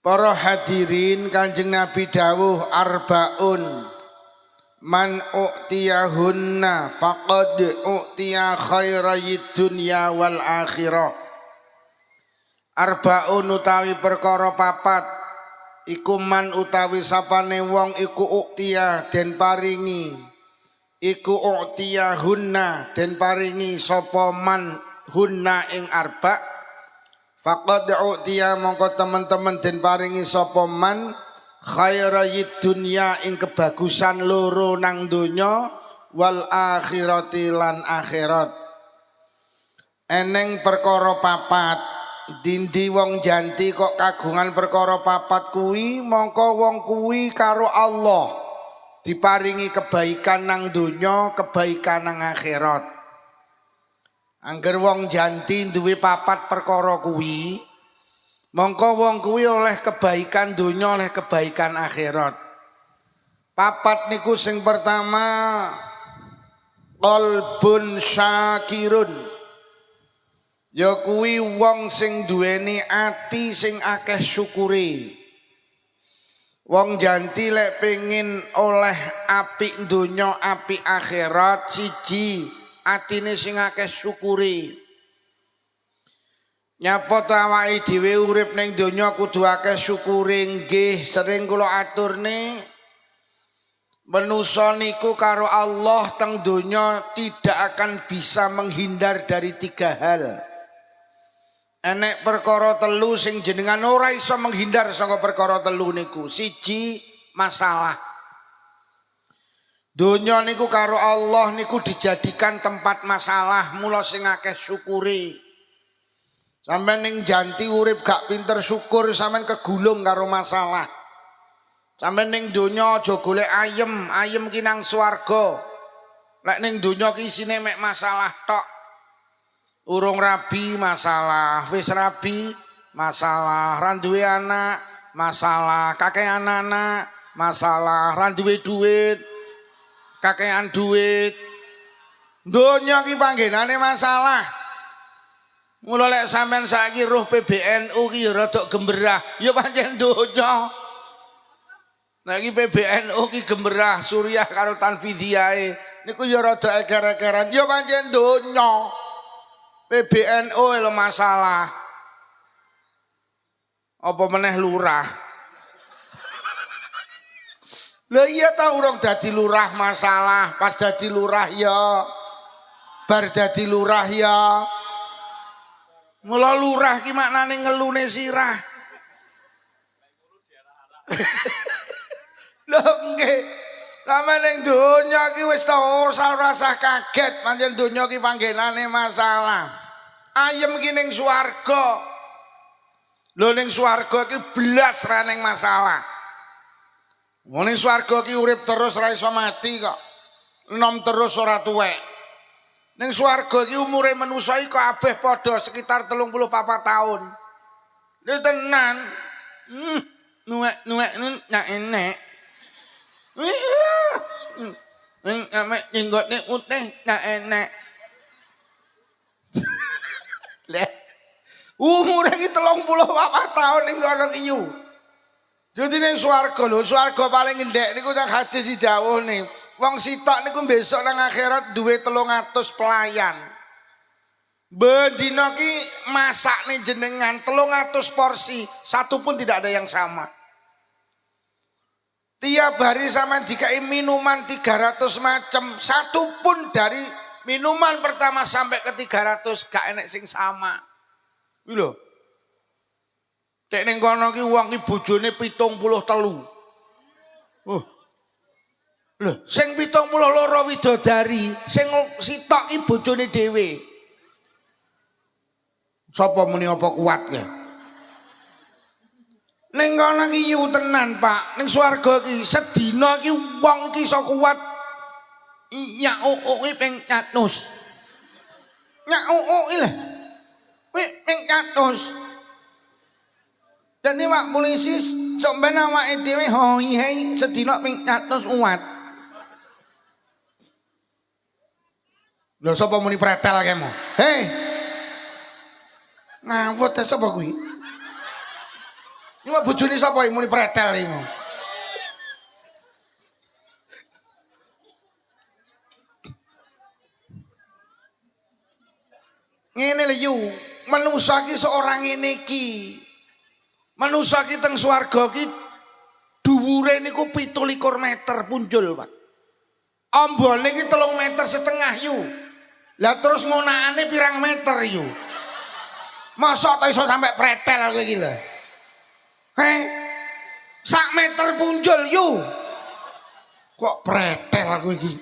Para hadirin, Kanjeng Nabi dawuh arbaun man u'tiyahunna faqad u'tiya khairayid dunya wal akhirah. Arbaun utawi perkara papat iku man utawi sapane wong iku u'tiya den paringi, iku u'tiyahunna den paringi sapa man hunna ing arba'. Faqad u'tiya mongko teman-teman den paringi sapa man khairayid dunya ing kebagusan loro nang donya wal akhirati lan akhirat. Eneng perkara papat dindi wong janti kok kagungan perkara papat kuwi, mongko wong kuwi karo Allah diparingi kebaikan nang donya, kebaikan nang akhirat. Angger wong janti duwe papat perkara kuwi, mongko wong kuwi oleh kebaikan donya, oleh kebaikan akhirat. Papat niku sing pertama qalbun syakirun, ya kuwi wong sing duweni ati sing akeh syukure. Wong janti lek pengin oleh apik donya apik akhirat, siji atine sing akeh syukure. Nyapa to awake dhewe urip ning donya kudu akeh syukure. Nggih, sering kula aturne manusa niku karo Allah teng donya tidak akan bisa menghindar dari tiga hal. Enek perkara telu sing jenengan ora iso menghindar saka perkara telu niku. Siji, masalah. Donya niku karo Allah niku dijadikan tempat masalah, mula sing akeh syukure. Sampeyan ning janti urip gak pinter syukur, sampeyan kegulung karo masalah. Sampeyan ning donya aja golek ayem, ayem ki nang swarga. Lek ning donya ki isine mek masalah tok. Urung rabi masalah, wis rabi masalah, ra duwe anak masalah, kakek anak-anak masalah, ra duwe duit kakean duit. Donya ki panggenane masalah. Mula lek sampean saiki roh PBNU ki ya rada gemberah, ya pancen donya. Nah iki PBNU ki gemberah, Suriah karo Tanfidiyae niku ya rada eker-ekeran, ya pancen donya. PBNU lho masalah. Apa meneh lurah? Lah iya ta urung dadi lurah masalah, pas dadi lurah ya, bar dadi lurah ya. Mula lurah ki maknane ngelune sirah. Lho nggih, sampeyan ning donya ki wis ta ora usah kaget, pancen donya ki panggenane masalah. Ayem ki ning swarga. Lho ning swarga ki blas ra ning masalah. Wong ning swarga ki urip terus ra iso mati kok. Enom terus ora tuwek. Ning swarga ki umure manusa iki kabeh padha sekitar 34 tahun. Lha tenan. Nuwek nak enek. Ning amek jenggotne putih nak enek. Lha umure ki 34 tahun ning kono kiyu. Jadi ning swarga lho, swarga paling endek niku tak hadis didhawuhne. Wong sitok niku besok nang akhirat duwe 300 pelayan. Bendina ki masakne jenengan 300 porsi, satu pun tidak ada yang sama. Tiap hari sampean dikai minuman 300 macam, satu pun dari minuman pertama sampai ke 300 gak enek sing sama. Iki lho. Nek ning kono ki wong ki bojone 73. Lho, sing 72 widodari, sing sitok ki bojone dhewe. Sapa muni apa kuat ya? Ning kono ki yu tenan, Pak. Ning swarga ki sedina ki wong ki iso kuat ya uuk ping 100. Nyak uuk lho. Ping 100. Jadi wak polisi coba awake dhewe hoi hei sedina ping 100 umat. Lho sapa muni pretel kemo? Hei. Ngawut ta sapa kuwi? Iki mah bojone sapa iki muni pretel iki. Ngene lho yu, manusa ki seorang ngene iki. Manusa ki teng swarga ki dhuwure niku 17 meter punjul, Pak. Ambane ki 3,5 meter yu. Lah terus ngonakane pirang meter yu. Masa ta iso sampe pretel kowe iki lho. Sak meter punjul yu. Kok pretel kowe iki?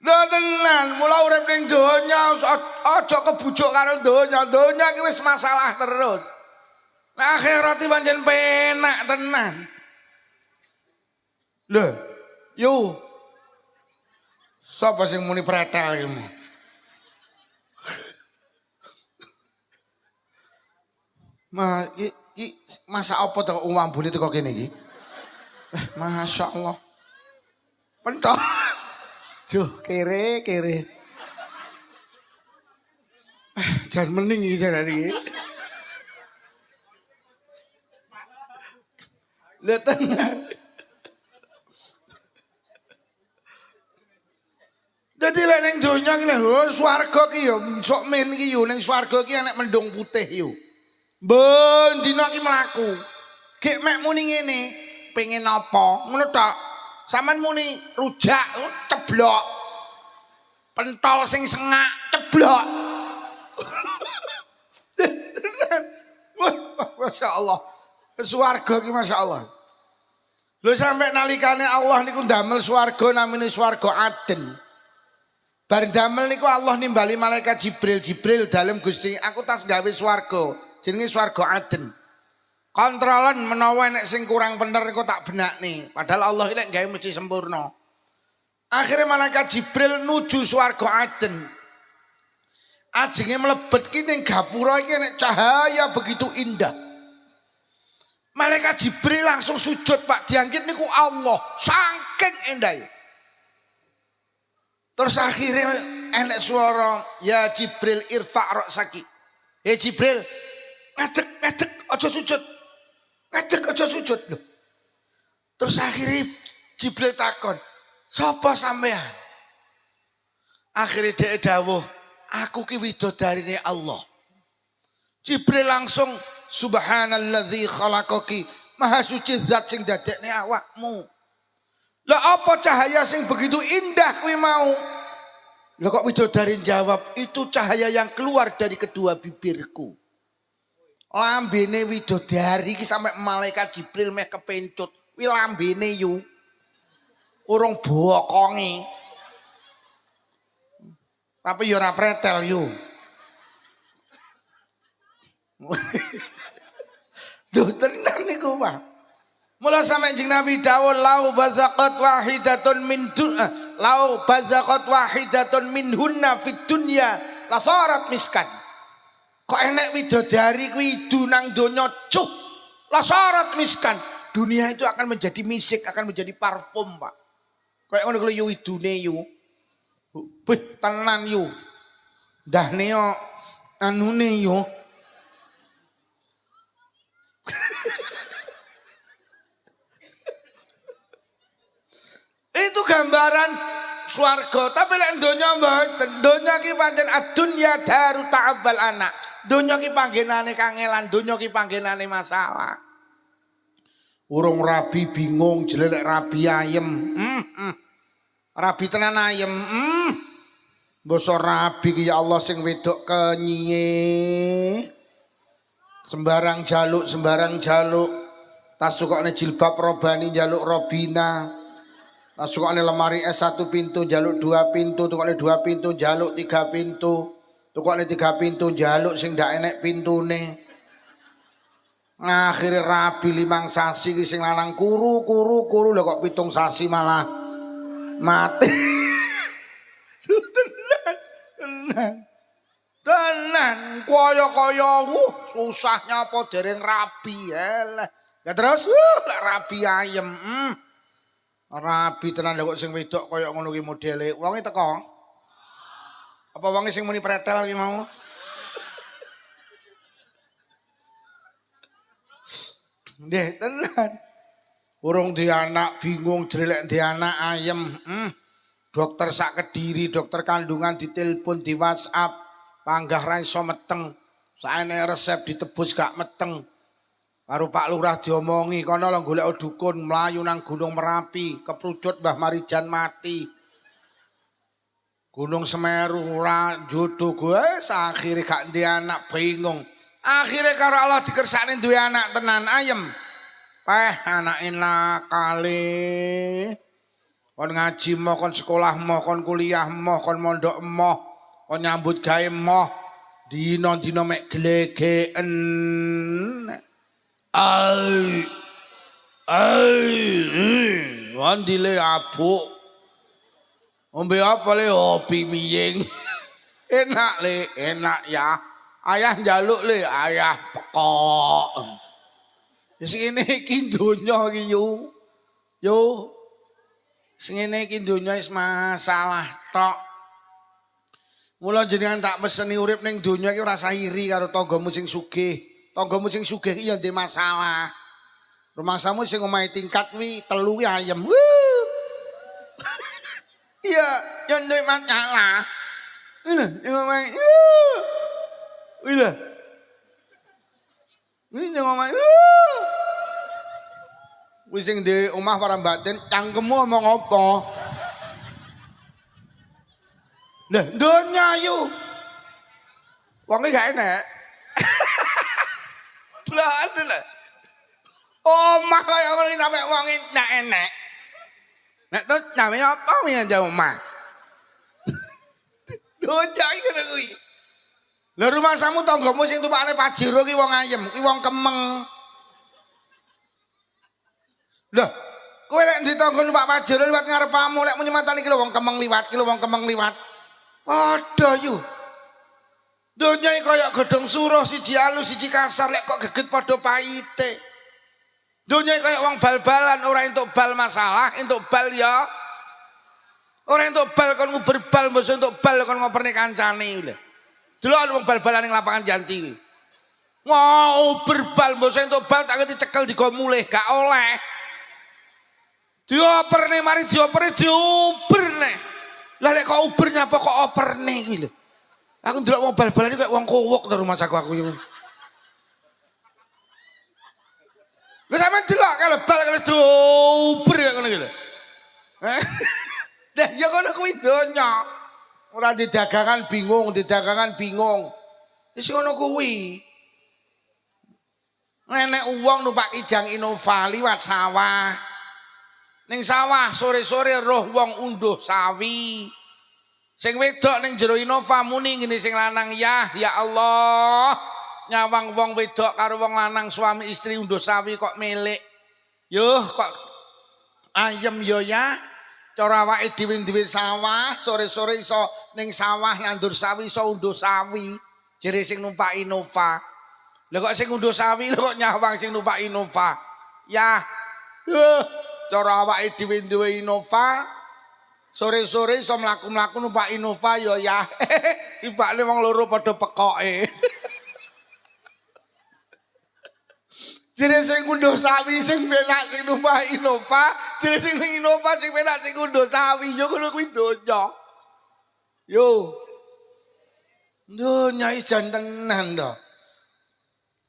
Lah tenan, mula urip ning donya aja kebujuk karo donya. Donya iki wis masalah terus. Nah, akhirat iki pancen penak tenan. Lho, yo. Sapa sing muni pretel iki? Iki masak apa to wong ambune teko kene iki? Masyaallah. Pentok. Duh, kere. Jan mening iki jaran iki. Lha tenan. Dadi lek ning donya iki lho, swarga ki yo sok men iki yo ning swarga ki enek mendung putih yo. Ben dina ki mlaku. Gek mek muni ngene, pengen apa? Ngono tok. Saman muni rujak ceblok. Pentol sing sengak ceblok. Masya Allah. Swarga ki Masya Allah. Lho sampai nalikane Allah niku ndamel swarga namine swarga Aden. Bar damel niku Allah nimbali malaikat Jibril dalem Gusti aku tas gawe swarga jenenge swarga Aden. Kontrolan menawa nek sing kurang bener niku tak benakne. Padahal Allah iki lek gawe mesti sempurna. Akhirnya malaikat Jibril nuju swarga Aden. Ajenge mlebet ki ning gapura iki nek cahaya begitu indah. Malaikat Jibril langsung sujud, Pak, diangkit niku Allah, saking endah. Terus akhirnya enek suara, ya Jibril irfa' ra'saki. Jibril, ngadeg aja sujud. Ngadeg aja sujud lho. Terus akhirnya Jibril takon, sapa sampean? Akhirnya dia dawuh, aku ki widodarine Allah. Jibril langsung, subhanalladzi khalaqaki, maha suci zat sing dadekne awakmu. Lah apa cahaya sing begitu indah kuwi mau? Lah kok widodari jawab, itu cahaya yang keluar dari kedua bibirku. Lambene widodari iki sampe malaikat Jibril meh kepencut. Wi lambene yu. Urung bokonge. Tapi yo ora pretel yu. Duh tenan niku, Pak. Mula sampe jeng Nabi dawuh lau bazaqat wahidatun minhunna fid dunya lasarat miskan. Kok enek widodari kuwi idu nang donya cuh lasarat miskan. Dunia itu akan menjadi misik, akan menjadi parfum, Pak. Kayak ngono kuwi yu idune yu. Beh tenan yu. Ndahne yo anune yu. Itu gambaran swarga, tapi lek donya mboten. Donya ki pancen ad-dunya daru ta'abbal anak. Donya ki panggenane kangelan, donya ki panggenane masalah. Urung rabi bingung jelelek rabi ayem. Rabi tenan ayem. Basa rabi ki ya Allah sing wedok kenyiye. Sembarang jaluk. Tas sukane jilbab robani jaluk robina. Tas sukane lemari es 1 pintu jaluk 2 pintu, tukane 2 pintu jaluk 3 pintu. Tukane 3 pintu jaluk sing ndak enek pintune. Akhire rabi 5 sasi ki sing lanang kuru lho kok 7 sasi malah mati. Tenan kaya susahnya apa dereng rabi lah. Ya terus lek rabi ayem. Rabi tenan kok sing wedok kaya ngono ki modele. Wonge teko. Apa wong sing muni pretel iki mau? Nggih, tenan. Urung di anak bingung jrelek di anak ayem. Dokter sak Kediri, dokter kandungan ditelepon di WhatsApp, panggah ra iso meteng. Saene resep ditebus gak meteng. Karo Pak Lurah diomongi kono lho golek dukun mlayu nang Gunung Merapi, keprujut Mbah Marijan mati. Gunung Semeru ora jodoh gue, akhire gak ndek anak bingung. Akhire karo Allah dikersakne duwe anak tenan ayem. Anak enak kali. Kon ngaji moh, kon sekolah moh, kon kuliah moh, kon mondok moh, kon nyambut gawe moh. Dino-dino mek glegeken. Wandile abuk. Ombe apa le hobi miying. Enak le, enak ya. Ayah njaluk le, ayah pekok. Wis ngene iki donya iki yo. Yo. Sing ngene iki donya wis masalah tok. Mula jenengan tak meseni urip ning donya iki ora iri karo tanggamu sing sugih. Tanggamu sing sugih iki ya ndek masalah. Rumangsamu sing omahe tingkat kuwi telu kuwi ayem. Iya, ya ndek masalah. Lha, sing omahe. Lha. Ini sing omahe. Wis sing di omah para batin cangkemmu omong apa? Lah donya yu. Wonge gak enak. Lah ada. Omah kaya ngene sampe wonge gak enak. Nek to namanya apa ya jauh omah? Donya iki ngono kuwi. Lah rumah samu tanggamu sing tumpakane Pajero ki wong ayem, ki wong kemeng. Lah, kowe lek ditanggo numpak Pajero liwat ngarepamu lek menyematan iki lho wong kemeng liwat, ki lho wong kemeng liwat. Padha yu. Donya iki kaya godhong suruh siji alus siji kasar lek kok geget padha pahite. Donya iki kaya wong bal-balan ora entuk bal masalah, entuk bal ya. Ora entuk bal kon nguber bal, mbok entuk bal kon ngoperne kancane lho. Delok wong bal-balan ning lapangan Janti kuwi. Mau berbal mbok entuk bal tak ngerti cekel digo mulih gak oleh. Dioperne mari dioperne diuberne. Lah lek kok uber nyapa kok operne iki lho. Aku ndelok wong bal-balan iki kaya wong kowok to rumah saku aku iki. Lha sampean delok kalau bal kalau diuber kaya ngono iki lho. Lah ya ngono kuwi donya. Ora didagangan bingung, didagangan bingung. Wis ngono kuwi. Nenek uang numpak Kijang Innova liwat sawah. Ning sawah sore-sore roh wong unduh sawi. Sing wedok ning jero Innova muni ngene sing lanang ya Allah. Nyawang wong wedok karo wong lanang suami istri unduh sawi kok melek. Yuh kok ayem yo ya. Cara awake dhewe sawah sore-sore iso ning sawah nandur sawi iso unduh sawi. Jere sing numpak Innova. Lah kok sing unduh sawi lho kok nyawang sing numpak Innova. Ya. Cara awake dhewe duwe Innova sore-sore iso mlaku-mlaku numpak Innova ya ya. Tibakne wong loro padha pekoke. Jere sing unduh sawi sing penak sing numpak Innova, jere sing Innova sing penak sing unduh sawi yo ngono kuwi donya. Yo. Donya is jan tenan to.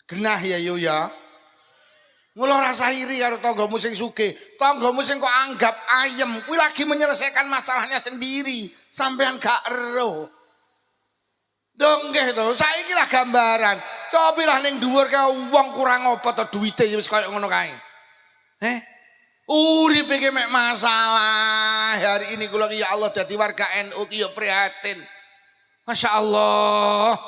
Genah ya yo ya. Mula rasa iri karo tanggamu sing sugih. Tanggamu sing kok anggap ayem kuwi lagi menyelesaikan masalahnya sendiri. Sampean gak ero. Dong nggih to, saiki lah gambaran. Cobilah ning dhuwur ka wong kurang apa to duwite wis kaya ngono kae. Uripe iki mek masalah. Hari ini kula ya Allah dadi warga NU ki ya prihatin. Masya Allah.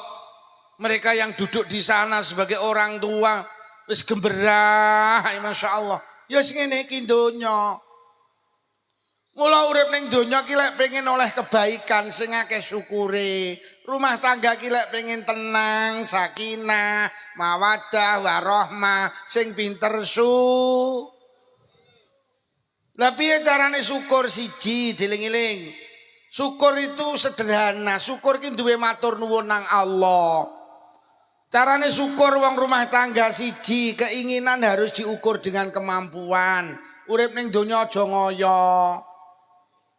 Mereka yang duduk di sana sebagai orang tua wis gemberah, Masya Allah. Ya sing ngene iki donya. Mula urip ning donya ki lek pengen oleh kebaikan sing akeh syukure. Rumah tangga ki lek pengen tenang, sakinah, mawaddah, warahmah, sing pinter Lah piye carane syukur siji dieling-eling. Syukur itu sederhana. Syukur ki duwe matur nuwun nang Allah. Carane syukur wong rumah tangga siji, keinginan harus diukur dengan kemampuan. Urip ning donya aja ngoyo.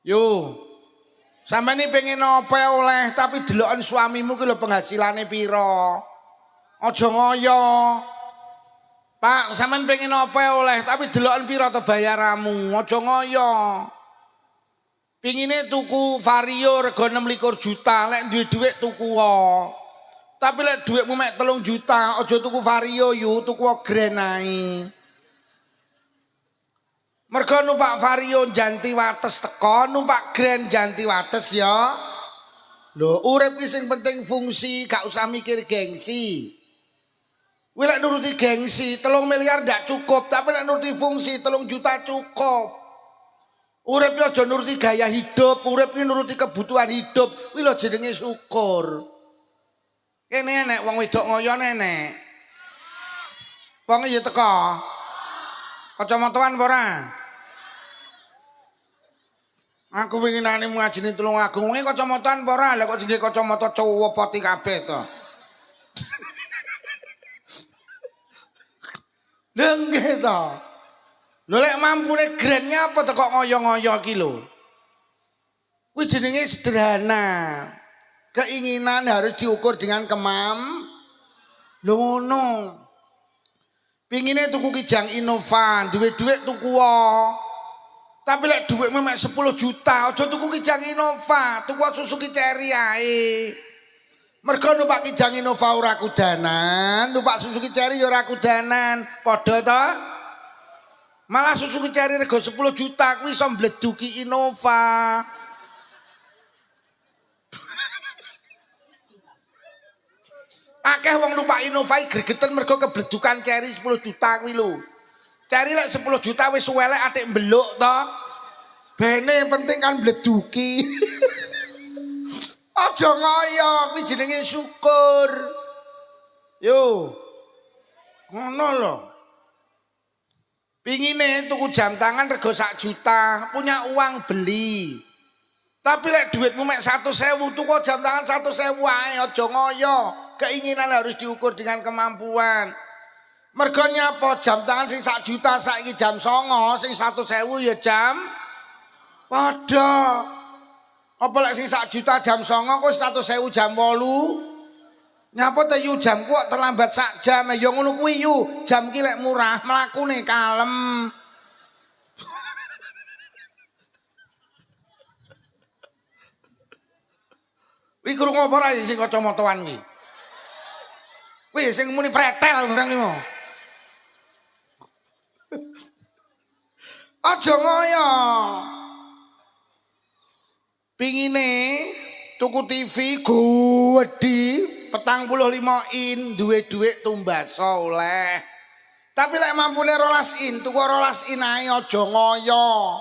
Yo. Sampeyan pengen apa oleh tapi deloken suamimu ki lho penghasilane pira. Aja ngoyo. Pak, sampeyan pengen apa oleh tapi deloken pira to bayaramu. Aja ngoyo. Pingine tuku Vario rega 26 juta, lek duwe dhuwit tuku wae. Tapi lek dhuwitmu mek 3 juta, aja tuku Vario yu, tuku Grand ae. Mergo numpak Vario janti wates teko, numpak Grand janti wates ya. Lho, urip ki sing penting fungsi, gak usah mikir gengsi. Kuwi lek nuruti gengsi, 3 miliar ndak cukup, tapi lek nuruti fungsi 3 juta cukup. Urip aja nuruti gaya hidup, urip ki nuruti kebutuhan hidup. Kuwi lho jenenge syukur. Kene enek wong wedok ngoyo enek. Wong ya teko. Kacamataan apa ora? Aku winginane ngajine Tulungagung, ngene kacamataan apa ora? Lah kok sing kacamata cowok poti kabeh to. Lha nggih to. Lho lek mampune grandnya apa kok ngoyo-ngoyo ki lho. Kuwi jenenge sederhana. Keinginan harus diukur dengan lho ngono. Pingine tuku kijang Innova, duwe-duwe tuku wae. Tapi lek dhuwitmu mek 10 juta, aja tuku kijang Innova, tuku Suzuki Cherry ae. Mergo numpak kijang Innova ora kudanan, numpak Suzuki Cherry ya ora kudanan. Padha to? Malah Suzuki Cherry rego 10 juta kuwi iso mbleduki Innova. Akeh wong numpak Innova gregeten mergo kebledukan Cherry 10 juta kuwi lho. Cherry lek 10 juta wis suwelek atik mbeluk to. Bene penting kan mbleduki. Aja ngoyo kuwi jenenge syukur. Yo. Ngono lho. Pingine tuku jam tangan rego 1 juta, punya uang beli. Tapi lek duitmu mek 100.000 tuku jam tangan 100.000 ae, aja ngoyo. Keinginan harus diukur dengan kemampuan. Mergo nyapa jam tangan sing 1 juta saiki jam 9, sing 100.000 ya jam padha. Apa lek sing 1 juta jam 9 kok 100.000 jam 8? Nyapa ta yu jamku kok terlambat sak jam. Ya ngono kuwi yu. Jam ki lek murah mlakune kalem. Kuwi krungu apa ora sing kacamataan kuwi? Kuwi sing muni pretel barang iki. Aja ngoyo. Pingine tuku TV gedhi 45 in duwe dhuwit tumbas oleh. Tapi lek mampune 12 in, tuku 12 in ae aja ngoyo.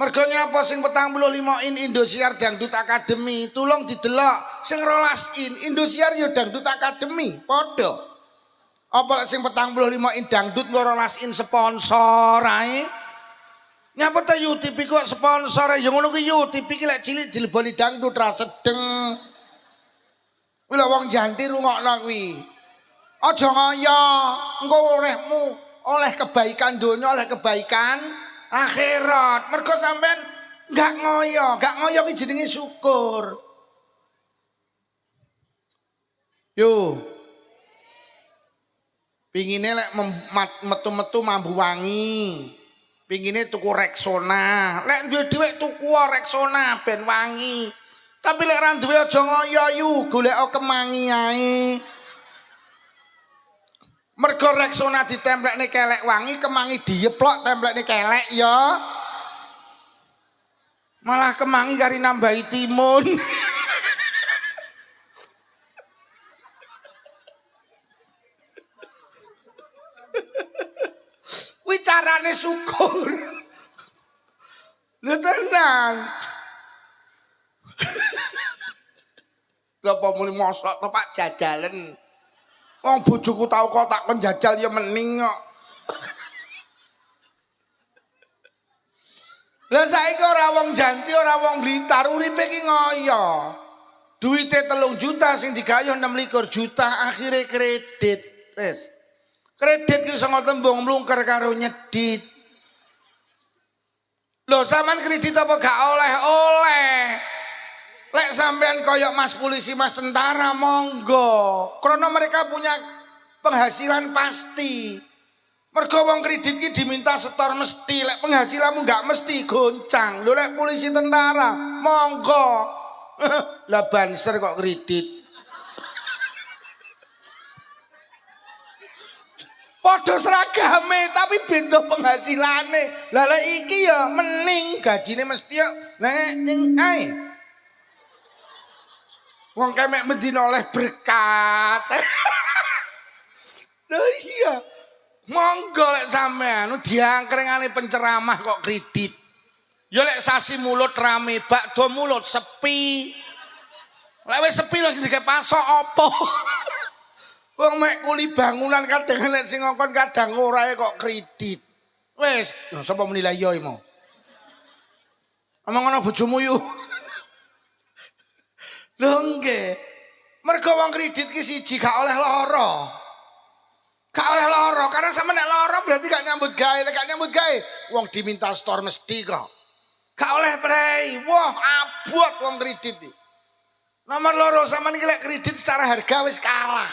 Mergo nyapa sing 45 in Indosiar Dangdut Academy, tulung didelok sing 12 in Indosiar ya Dangdut Academy, padha. Apa lek sing 45 in dangdut 12 in sponsor ae? Nyapa ta yu TV kok sponsor ya ngono kuwi yu TV ki lek cilik dileboni dangdut ra sedeng. Kuwi lho wong janti rungokno kuwi. Aja ngoyo, engko olehmu oleh kebaikan donya, oleh kebaikan akhirat. Mergo sampean gak ngoyo ki jenenge syukur. Yo. Pingine lek metu-metu mambu wangi. Pingine tuku Rexona. Lek duwe dhuwit tuku Rexona ben wangi. Tapi lek ra duwe aja ngoyo yu, golek kemangi ae. Mergo Rexona ditemplekne kelek wangi, kemangi diyeplok templekne kelek ya. Malah kemangi kari nambahi timun. Kuwi carane syukur. Lho tenan. Sapa muni mosok to Pak jajalen. Wong bojoku tau kok tak kon jajal ya mening kok. Lah saiki ora wong Janti, ora wong Blitar, uripe ki ngoyo. Duite 3 juta sing digayuh 26 juta akhire kredit. Wis. Kredit ki iso tembung mlungker karo nyedit. Lho sampean kredit apa gak oleh-oleh? Lek sampean koyok Mas polisi, Mas tentara monggo. Karena mereka punya penghasilan pasti. Mergo wong kredit ki diminta setor mesti, lek penghasilanmu gak mesti goncang. Lho lek polisi tentara monggo. Lah banser kok kredit. Padha seragame tapi beda penghasilane. Lah lek iki ya mending gajine mesti ya ning ae. Wong kemek mendina oleh berkat. Lah iya. Monggo lek sampean diangkrengane penceramah kok kredit. Ya lek sasi mulut rame, bakdo mulut sepi. Lek wis sepi lho sing dikek pasok apa? Wong mek kuli bangunan kadang nek sing ngongkon kadang ora kok kredit. Wis, sapa menilai yo imo? Omong ana bojomu yu. Lho nggih. Mergo wong kredit ki siji gak oleh lara. Gak oleh lara, karena sama nek lara berarti gak nyambut gawe, gak nyambut gawe. Wong diminta store mesti kok. Gak oleh prei. Wah, abot wong kredit iki. Nomor loro sampean iki lek kredit secara harga wis kalah.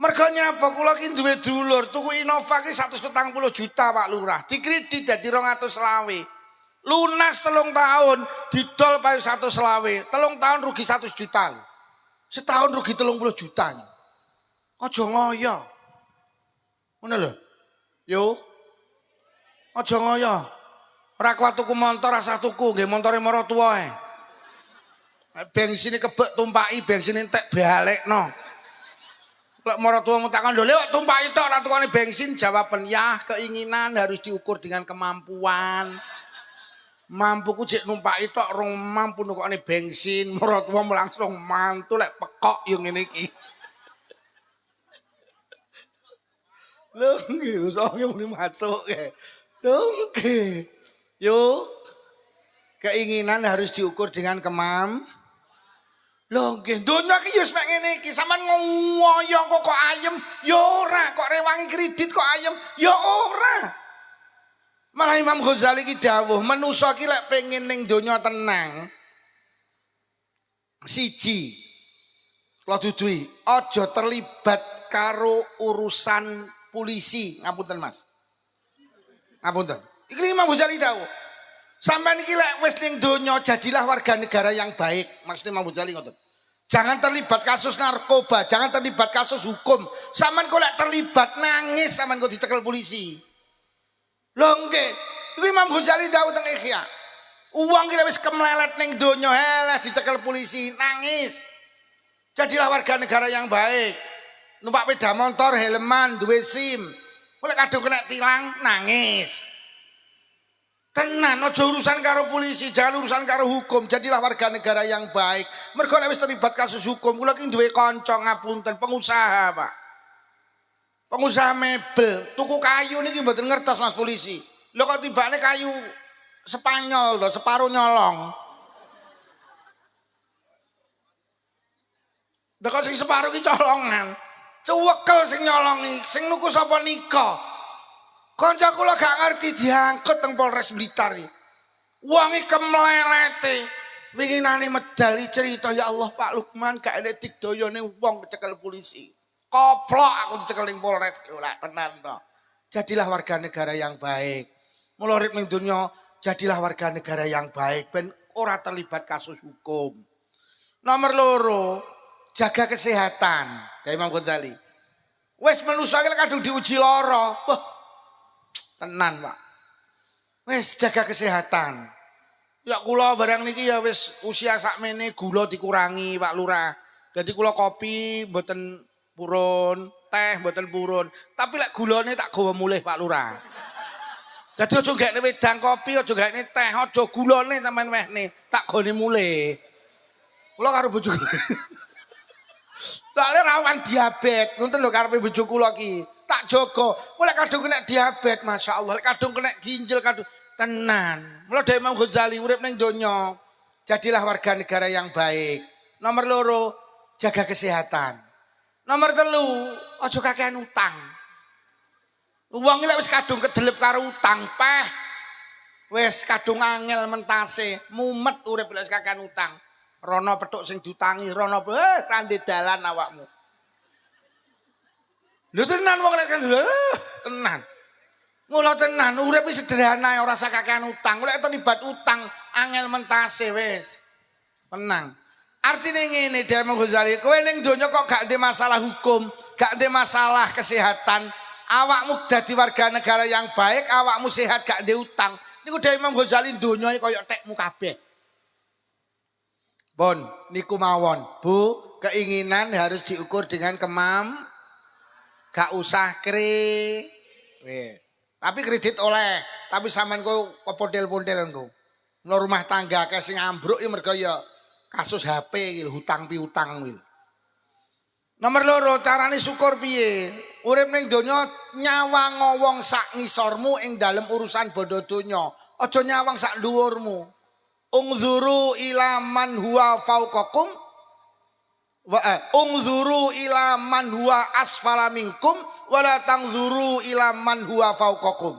Mergo nyapa kula ki duwe dulur tuku Innova ki 140 juta Pak Lurah. Dikredit dadi 220. Lunas 3 tahun, didol payu 120. 3 tahun rugi 100 juta. Setahun rugi 30 juta. Aja ngoyo. Ngono lho. Yo. Aja ngoyo. Ora kuat tuku montor rasa tuku, nggih montore mara tuwae. Bensin kebek tumpaki, bensin entek balekno. Lek mara tuwa mutakon lho, lewat tumpaki tok ora tukane bensin, jawaban ya keinginan harus diukur dengan kemampuan. Mampuku cek numpaki tok rong mampu nukokne bensin, mara tuwa langsung mantu lek pekok yo ngene iki. Lho nggih usah muni masuk ke. Lho nggih. Yo keinginan harus diukur dengan Lho nggih donya ki wis mek ngene iki sampean ngoyo kok ayem ya ora kok rewangi kredit kok ayem ya ora. Malah Imam Ghazali ki dawuh manusa ki lek pengen ning donya tenang siji kula duduhi aja terlibat karo urusan polisi. Ngapunten Mas. Ngapunten. Iki Imam Ghazali dawuh. Sampeyan iki lek wis ning donya jadilah warga negara yang baik. Maksudnya Imam Ghazali ngoten. Jangan terlibat kasus narkoba, jangan terlibat kasus hukum. Sampeyan kok lek terlibat nangis sampeyan kok dicekel polisi. Lho nggih, iku Imam Ghazali dawuh teng Ihya. Uang ki wis kemlelet ning donya, helah dicekel polisi, nangis. Jadilah warga negara yang baik. Numpak sepeda motor, helman, duwe SIM. Oleh kadung kena tilang, nangis. Tenan, aja urusan karo polisi, jangan urusan karo hukum. Jadilah warga negara yang baik. Mergo nek wis terlibat kasus hukum, kula ki duwe kanca ngapunten, pengusaha, Pak. Pengusaha mebel, tuku kayu niki mboten ngertos Mas polisi. Lho kok tibane kayu Spanyol lho, separuh nyolong. Lha kok sing separuh ki colongan. Cuwekel sing nyolongi, sing nuku sapa nika? Kanca kula gak ngerti diangkut teng Polres Blitar iki. Wonge kemlelete. Winginane medali cerita ya Allah Pak Lukman gak ada digdoyone wong kecekel polisi. Koplok aku dicekel ning Polres ora tenan to. Jadilah warga negara yang baik. Mula urip ning donya jadilah warga negara yang baik ben ora terlibat kasus hukum. Nomor loro, jaga kesehatan. Kayak Imam Ghazali. Wes manusia iki kadung diuji lara. Tenan, Pak. Wes jaga kesehatan. Ya kula barang niki ya wis usia sakmene gula dikurangi, Pak Lurah. Jadi kula kopi mboten purun, teh mboten purun. Tapi lek gulane tak gawa mulih, Pak Lurah. Jadi aja gekne wedang kopi, aja gekne teh, aja gulane sampean wehne, tak gone mulih. Kula karo bojoku. Soalnya rawan diabetes, ngoten lho karepe bojo kula ki. Tak jaga. Mulai kadung kena diabetes, Masya Allah. Kadung kena ginjal, kadung Tenan. Mula dari Imam Ghazali urip ning donya, jadilah warga negara yang baik. Nomor loro, jaga kesehatan. Nomor telu, aja kakean utang. Wong iki wis kadung kedelep karo utang, peh. Wis kadung angel mentase, mumet urip lek kakean utang. Rono petuk sing diutangi, rono kandhe dalan awakmu. Lho tenan wong lek tenan. Mula tenan urip sederhana ora usah kakean utang. Lek terlibat utang angel mentase wis. Tenang. Artine ngene Imam Ghazali, kowe ning donya kok gak ndek masalah hukum, gak ndek masalah kesehatan, awakmu dadi warga negara yang baik, awakmu sehat gak ndek utang. Niku Dewi Imam Ghazali donya kaya tekmu kabeh. Bon, niku mawon. Bu, keinginan harus diukur dengan gak usah wis. Tapi kredit oleh, tapi sampean kok kepondel-pondel engko. Nang rumah tangga kae sing ambruk ya mergo ya kasus HP iki hutang piutang kuwi. Nomor loro, carane syukur piye? Urip ning donya nyawang wong sak ngisormu ing dalem urusan bodo donya. Aja nyawang sak dhuwurmu. Ungzuru ila man huwa fauqakum ungzuru ila man huwa asfala minkum wala tangzuru ila man huwa fauqakum.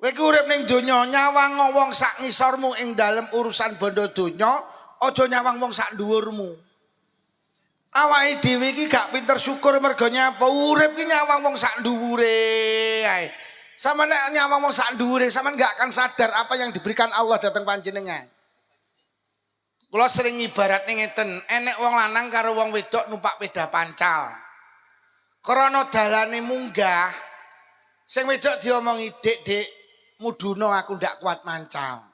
Kowe iki urip ning donya nyawang wong sak ngisormu ing dalem urusan bodo donya, aja nyawang wong sak dhuwurmu. Awake dhewe iki gak pinter syukur mergo nyapa urip ki nyawang wong sak dhuwure ae. Sama nek nyawang wong sak dhuwure sampean gak akan sadar apa yang diberikan Allah datang panjenengan. Kula sering ibarat ngeten, enek wong lanang karo wong wedok numpak peda pancal. Krana dalane munggah, sing wedok diomongi, "Dik, muduno aku ndak kuat mancal."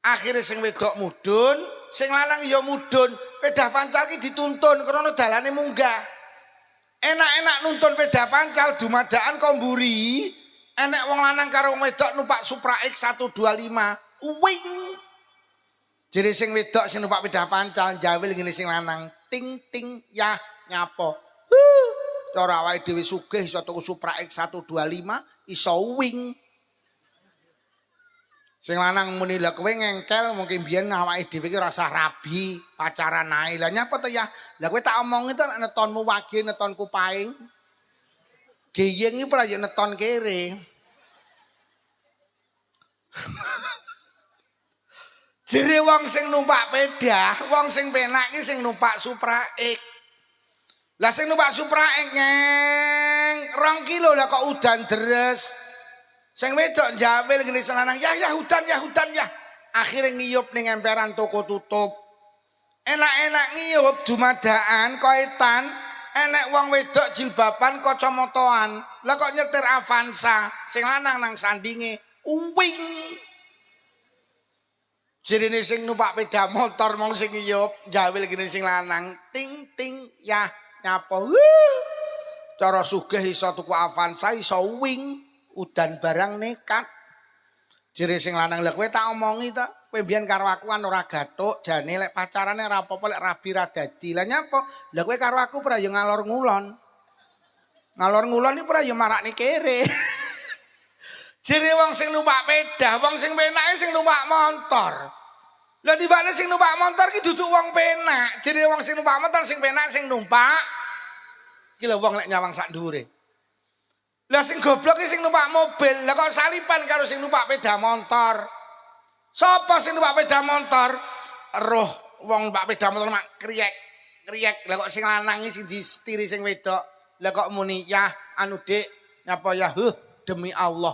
Akhirnya sing wedok mudun, sing lanang ya mudun. Peda pancal ki dituntun krana dalane munggah. Enak-enak nuntun peda pancal dumadaan kok mburi. Enek wong lanang karo wong wedok numpak Supra X 125. Wing. Jadi sing wedok sing numpak peda pancal jawil ngene sing lanang, ting ting ya nyapo. Cara awake dhewe sugih iso tuku Supra X 125 iso wing. Sing lanang muni lha kowe ngengkel mungkin biyen awake dhewe iki rasa rabi, pacaran ae. Lah nyapa to ya? Lah kowe tak omongi to netonmu wage netonku paing. Geyeng iki ora yo neton kere. Jere wong sing numpak peda, wong sing penak iki sing numpak Supra X. Lah sing numpak Supra X ngeng 2 kilo lah kok udan deres. Sing wedok jawil ngene selanang, ya hutan ya. Akhire ngiyup ning emperan toko tutup. Enak-enak ngiyup dumadaan koetan, enek wong wedok jilbaban kacamataan. Lah kok nyetir Avanza, sing lanang nang sandinge uwing. Jirine sing numpak peda motor mong sing ngiyup, jawil ngene sing lanang, ting ting ya nyapa. Cara sugih iso tuku Avanza iso wing. Udan barang nekat. Jere sing lanang lha kowe tak omongi to, kowe mbiyen karo aku kan ora gathuk, jane lek pacarane ora apa-apa lek rabi ra dadi. Lah nyapa? Lah kowe karo aku ora ya ngalor ngulon. Ngalor ngulon iki ora ya marakne kere. Jere wong sing numpak peda, wong sing penake sing numpak motor. Lah tibane sing numpak motor ki duduk wong penak. Jere wong sing numpak motor sing penak sing numpak. Ki lho wong lek nyawang sak dhuwure. Lah sing goblok iki sing numpak mobil, lah kok salipan karo sing numpak peda motor. Sapa sing numpak peda motor? Roh wong numpak peda motor mak kriek. Lah kok sing lanang iki sing disetiri sing wedok. Lah kok muni, "Ya, anu Dik, nyapa ya? Demi Allah.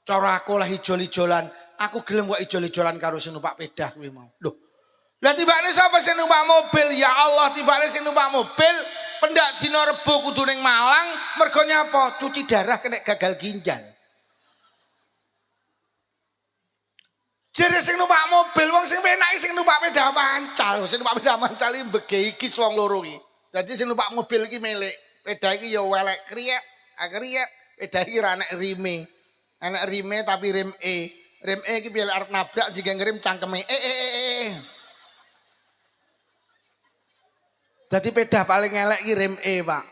Cara aku lah ijol-ijolan, aku gelem kok ijol-ijolan karo sing numpak peda kuwi mau." Loh. Lah tibane sapa sing numpak mobil? Ya Allah, tibane sing numpak mobil pendak dina Rebo kudu ning Malang mergo nyapa? Cuci darah kena gagal ginjal. Jere sing numpak mobil wong sing penak sing numpak peda pancal, sing numpak peda pancal iki mbegei iki wong loro iki. Dadi sing numpak mobil iki milik, peda iki ya welek kriek, peda iki ra enek rime. Enek rime tapi rem E. Rem E iki piye arep nabrak jika ngerem cangkeme. Jadi peda paling elek iki rem E, Pak.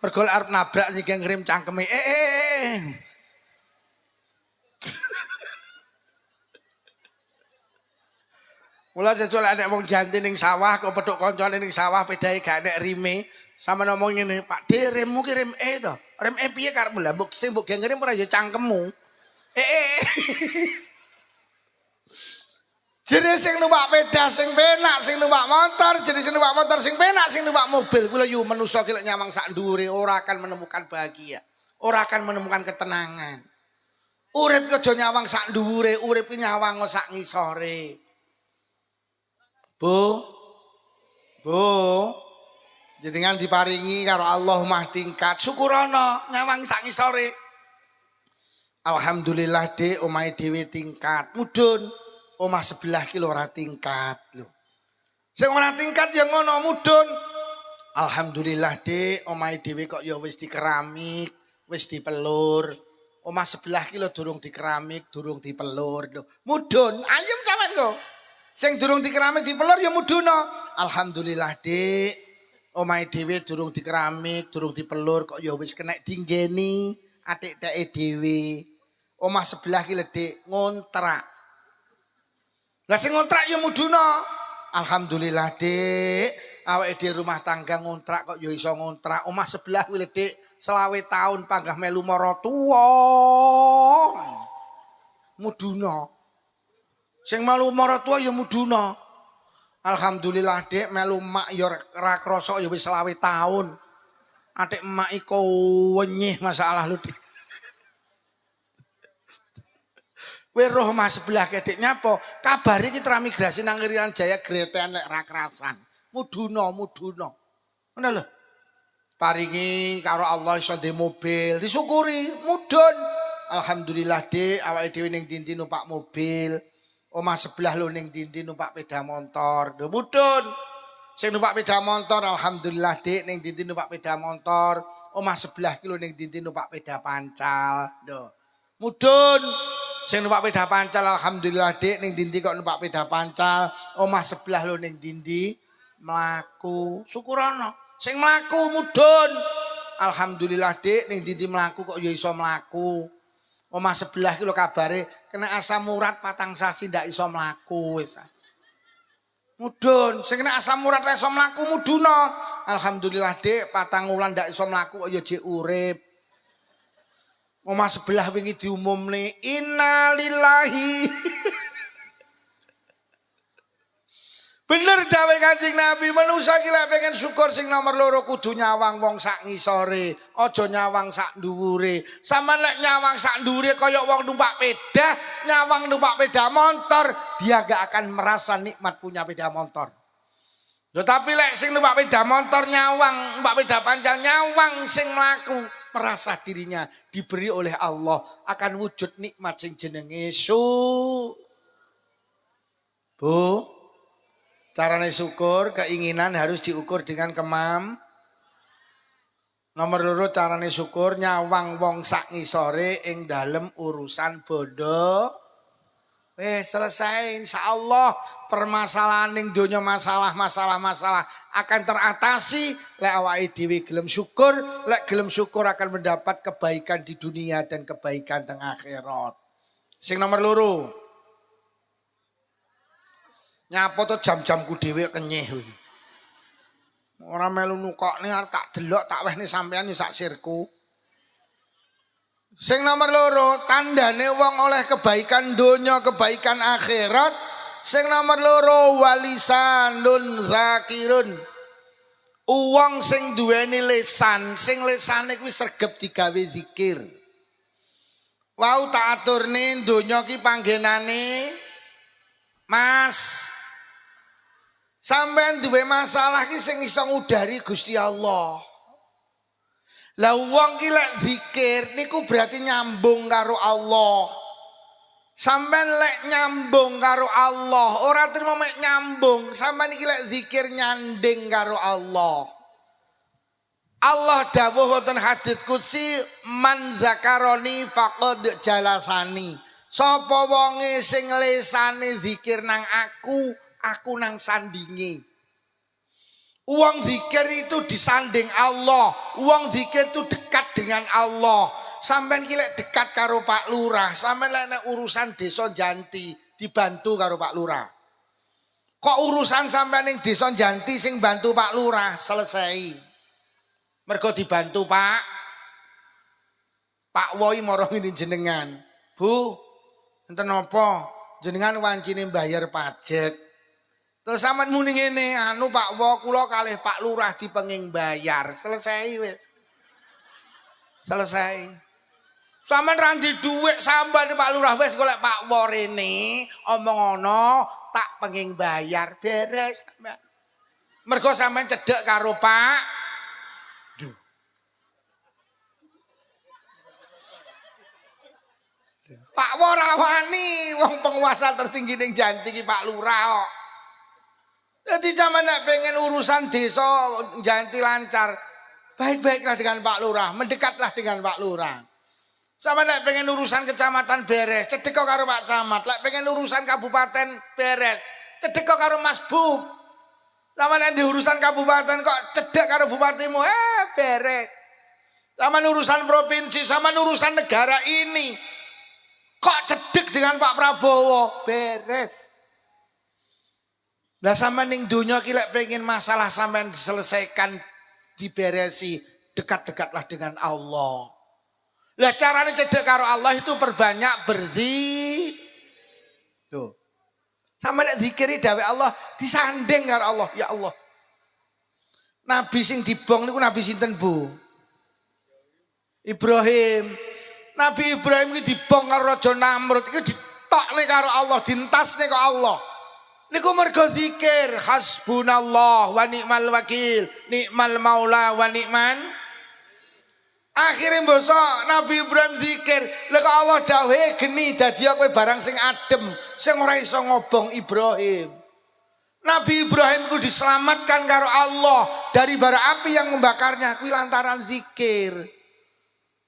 Mergo arep nabrak sing ngrem cangkeme. Mula jajal nek wong janti ning sawah kok pedhok kancane ning sawah pedae gak nek rime. Sama ngomong ngene, Pak D, remmu ki rem E to. Rem E piye karepmu lah mbok sing mbok gengere ora ya cangkemmu. Jenis sing numpak sepeda sing penak, sing numpak motor, jenis sing numpak motor sing penak, sing numpak mobil. Kuwi lho yu manusa ki lek nyawang sak ndhuwure ora akan menemukan bahagia. Ora akan menemukan ketenangan. Urip ki aja nyawang sak ndhuwure, urip ki nyawang sak ngisore. Bu. Jenengan diparingi karo Allah mah tingkat syukurana nyawang sak ngisore. Alhamdulillah Dik omahe dhewe tingkat. Mudhun omah sebelah ki ora tingkat lho. Sing ora tingkat ya ngono mudhun. Alhamdulillah Dik omahe dhewe kok ya wis dikeramik, wis dipelur. Omah sebelah ki lho durung dikeramik, durung dipelur lho. Mudhun, ayem sampean kok. Sing durung dikeramik dipelur ya mudhuna. Alhamdulillah Dik omahe dhewe durung dikeramik, durung dipelur kok ya wis kena dinggeni atik-teke dhewe. Omah sebelah ki lho Dik ngontrak. Lah sing ngontrak ya mudhuna. Alhamdulillah Dik, awake dhewe rumah tangga ngontrak kok ya iso ngontrak. Omah sebelah kuwi lho Dik, 20 tahun panggah melu mara tuwa. Mudhuna. Sing melu mara tuwa ya mudhuna. Alhamdulillah Dik melu mak ya ora krasa ya wis 20 tahun. Atik emak iko wenyih masalah lho Dik. Kowe roh mas sebelah kedek nyapa? Kabare iki transmigrasi nang Irian Jaya gretean lek ra kerasan. Mudhuna. Ngono lho. Paringi karo Allah iso ndek mobil, disyukuri, mudhun. Alhamdulillah Dik, awake dhewe ning ndi numpak mobil. Omah sebelah lho ning ndi numpak sepeda motor. Lho mudhun. Sing numpak sepeda motor alhamdulillah Dik ning ndi numpak sepeda motor. Omah sebelah ki lho ning ndi numpak sepeda pancal. Lho. Mudhun. Sing numpak sepeda pancal alhamdulillah Dik ning ndi kok numpak sepeda pancal. Omah sebelah lho ning ndi mlaku. Syukurana. Sing mlaku mudhun. Alhamdulillah Dik ning ndi mlaku kok ya iso mlaku. Omah sebelah ki lho kabare kena asam urat 4 sasi ndak iso mlaku wis. Mudhun, sing kena asam urat iso mlaku mudhuna. Alhamdulillah Dik 4 wulan ndak iso mlaku kok ya jek urip. Omah sebelah wingi diumumne innalillahi. Bener dawe Kanjeng Nabi, manusa ki lek pengen syukur sing nomor loro kudu nyawang wong sak ngisore, aja nyawang sak dhuwure. Sampeyan lek nyawang sak dhuwure kaya wong numpak sepeda, nyawang numpak sepeda motor, dia gak akan merasa nikmat punya sepeda motor. Tetapi lek sing numpak sepeda motor nyawang, numpak sepeda panjang nyawang sing mlaku, merasa dirinya diberi oleh Allah akan wujud nikmat sing jenenge Bu. Carane syukur, keinginan harus diukur dengan Nomor 2 carane syukur nyawang wong sak ngisore ing dalem urusan bondo. Selesai insyaallah permasalahan ning donya masalah akan teratasi lek awake dhewe gelem syukur, lek gelem syukur akan mendapat kebaikan di dunia dan kebaikan teng akhirat. Sing nomor 2 nyapa to jam-jamku dhewe kenyih kuwi. Ora melu nukokne arep tak delok tak wehne sampean yo sak sirku. Sing nomor 2 tandane wong oleh kebaikan donya, kebaikan akhirat. Sing nomor 2 walisanun zakirun. Wong sing duweni lisan, sing lisane kuwi sregep digawe zikir. Wau tak aturne donya ki panggenane Mas. Sampeyan duwe masalah ki sing iso ngudari Gusti Allah. Lah wong ki lek zikir niku berarti nyambung karo Allah. Sampeyan lek nyambung karo Allah, ora trimo mek nyambung, sampeyan iki lek zikir nyanding karo Allah. Allah dawuh wonten hadits qudsi man zakaroni faqad jalasani. Sapa wonge sing lesane zikir nang aku nang sandinge. Uang zikir itu disanding Allah. Uang zikir itu dekat dengan Allah. Sampeyan ki lek dekat karo Pak Lurah, sampeyan lek nek urusan desa Janti dibantu karo Pak Lurah. Kok urusan sampean ning desa Janti sing bantu Pak Lurah selesai. Mergo dibantu Pak Woi moro ngene jenengan. Bu, enten napa? Jenengan wancine bayar pajak. Terus sampean muni ngene, anu Pak Wo kula kalih Pak Lurah dipenging bayar. Selesai wis. Selesai. Sampeyan ra ndek dhuwit sampeyan Pak Lurah wis golek Pak Wo rene, omong ana tak penging bayar beres sampeyan. Mergo sampeyan cedhek karo Pak Wo ora wani wong penguasa tertinggi ning Janti ki Pak Lurah kok. Jadi zaman nek pengen urusan desa Janti lancar, baik-baiklah dengan Pak Lurah, mendekatlah dengan Pak Lurah. Sama nek pengen urusan kecamatan beres, cedek karo Pak Camat. Lek pengen urusan kabupaten beres, cedek karo Mas Bub. Sama nek di urusan kabupaten kok cedek karo bupatimu, beres. Sama urusan provinsi, sama urusan negara ini, kok cedek dengan Pak Prabowo, beres. Lah sama ning donya ki lek pengen masalah sampean diselesaikan, diberesi, dekat-dekatlah dengan Allah. Lah caranya cedek karo Allah itu perbanyak Loh. Sama nek zikiri dawe Allah disanding karo Allah, ya Allah. Nabi sing dibong niku nabi sinten, Bu? Ibrahim. Nabi Ibrahim iki dibong karo Raja Namrud, iki ditokne karo Allah, dientasne karo Allah. Niku mergo zikir, hasbunallah wa ni'mal wakil, ni'mal maula wa ni'man. Akhirnya bosok Nabi Ibrahim zikir, lha kok Allah dawuhe geni dadi kowe barang sing adem, sing ora iso ngobong Ibrahim. Nabi Ibrahim ku diselamatkan karo Allah dari bara api yang membakarnya kuwi lantaran zikir.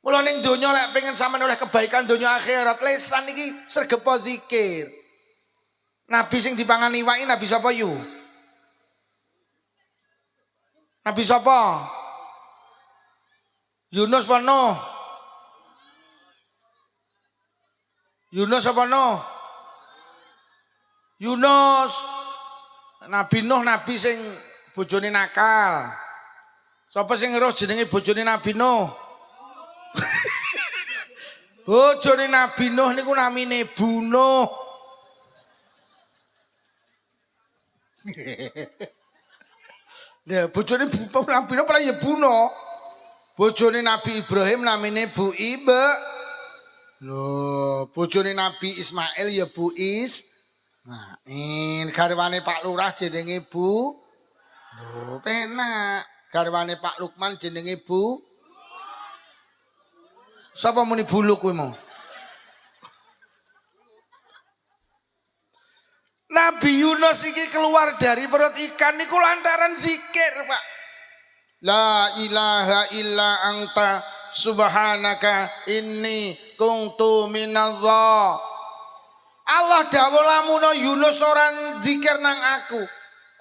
Mula ning donya lek pengen sampean oleh kebaikan donya akhirat, lesan iki sregepo zikir. Nabi sing dipangan iwaki nabi sapa yu? Nabi sapa? Yunus apa Nuh? Yunus apa Nuh? Yunus. Nabi Nuh nabi sing bojone nakal. Sapa sing ngeruh jenenge bojone Nabi Nuh? Bojone Nabi Nuh niku namine Bunuh. Ya bojone Nabi Nuh pernah ya Bunuh. Bojone Nabi Ibrahim namine Bu Ibe. Loh, bojone Nabi Ismail ya Bu Is. Nah, ini garwane Pak Lurah jenenge Bu. Loh, penak. Garwane Pak Lukman jenenge Bu. Sapa muni buluk kuwi mau? Nabi Yunus iki keluar dari perut ikan niku lantaran zikir, Pak. La ilaha illa anta subhanaka inni kuntu minadh. Allah dawuh lamun Yunus ora zikir nang aku,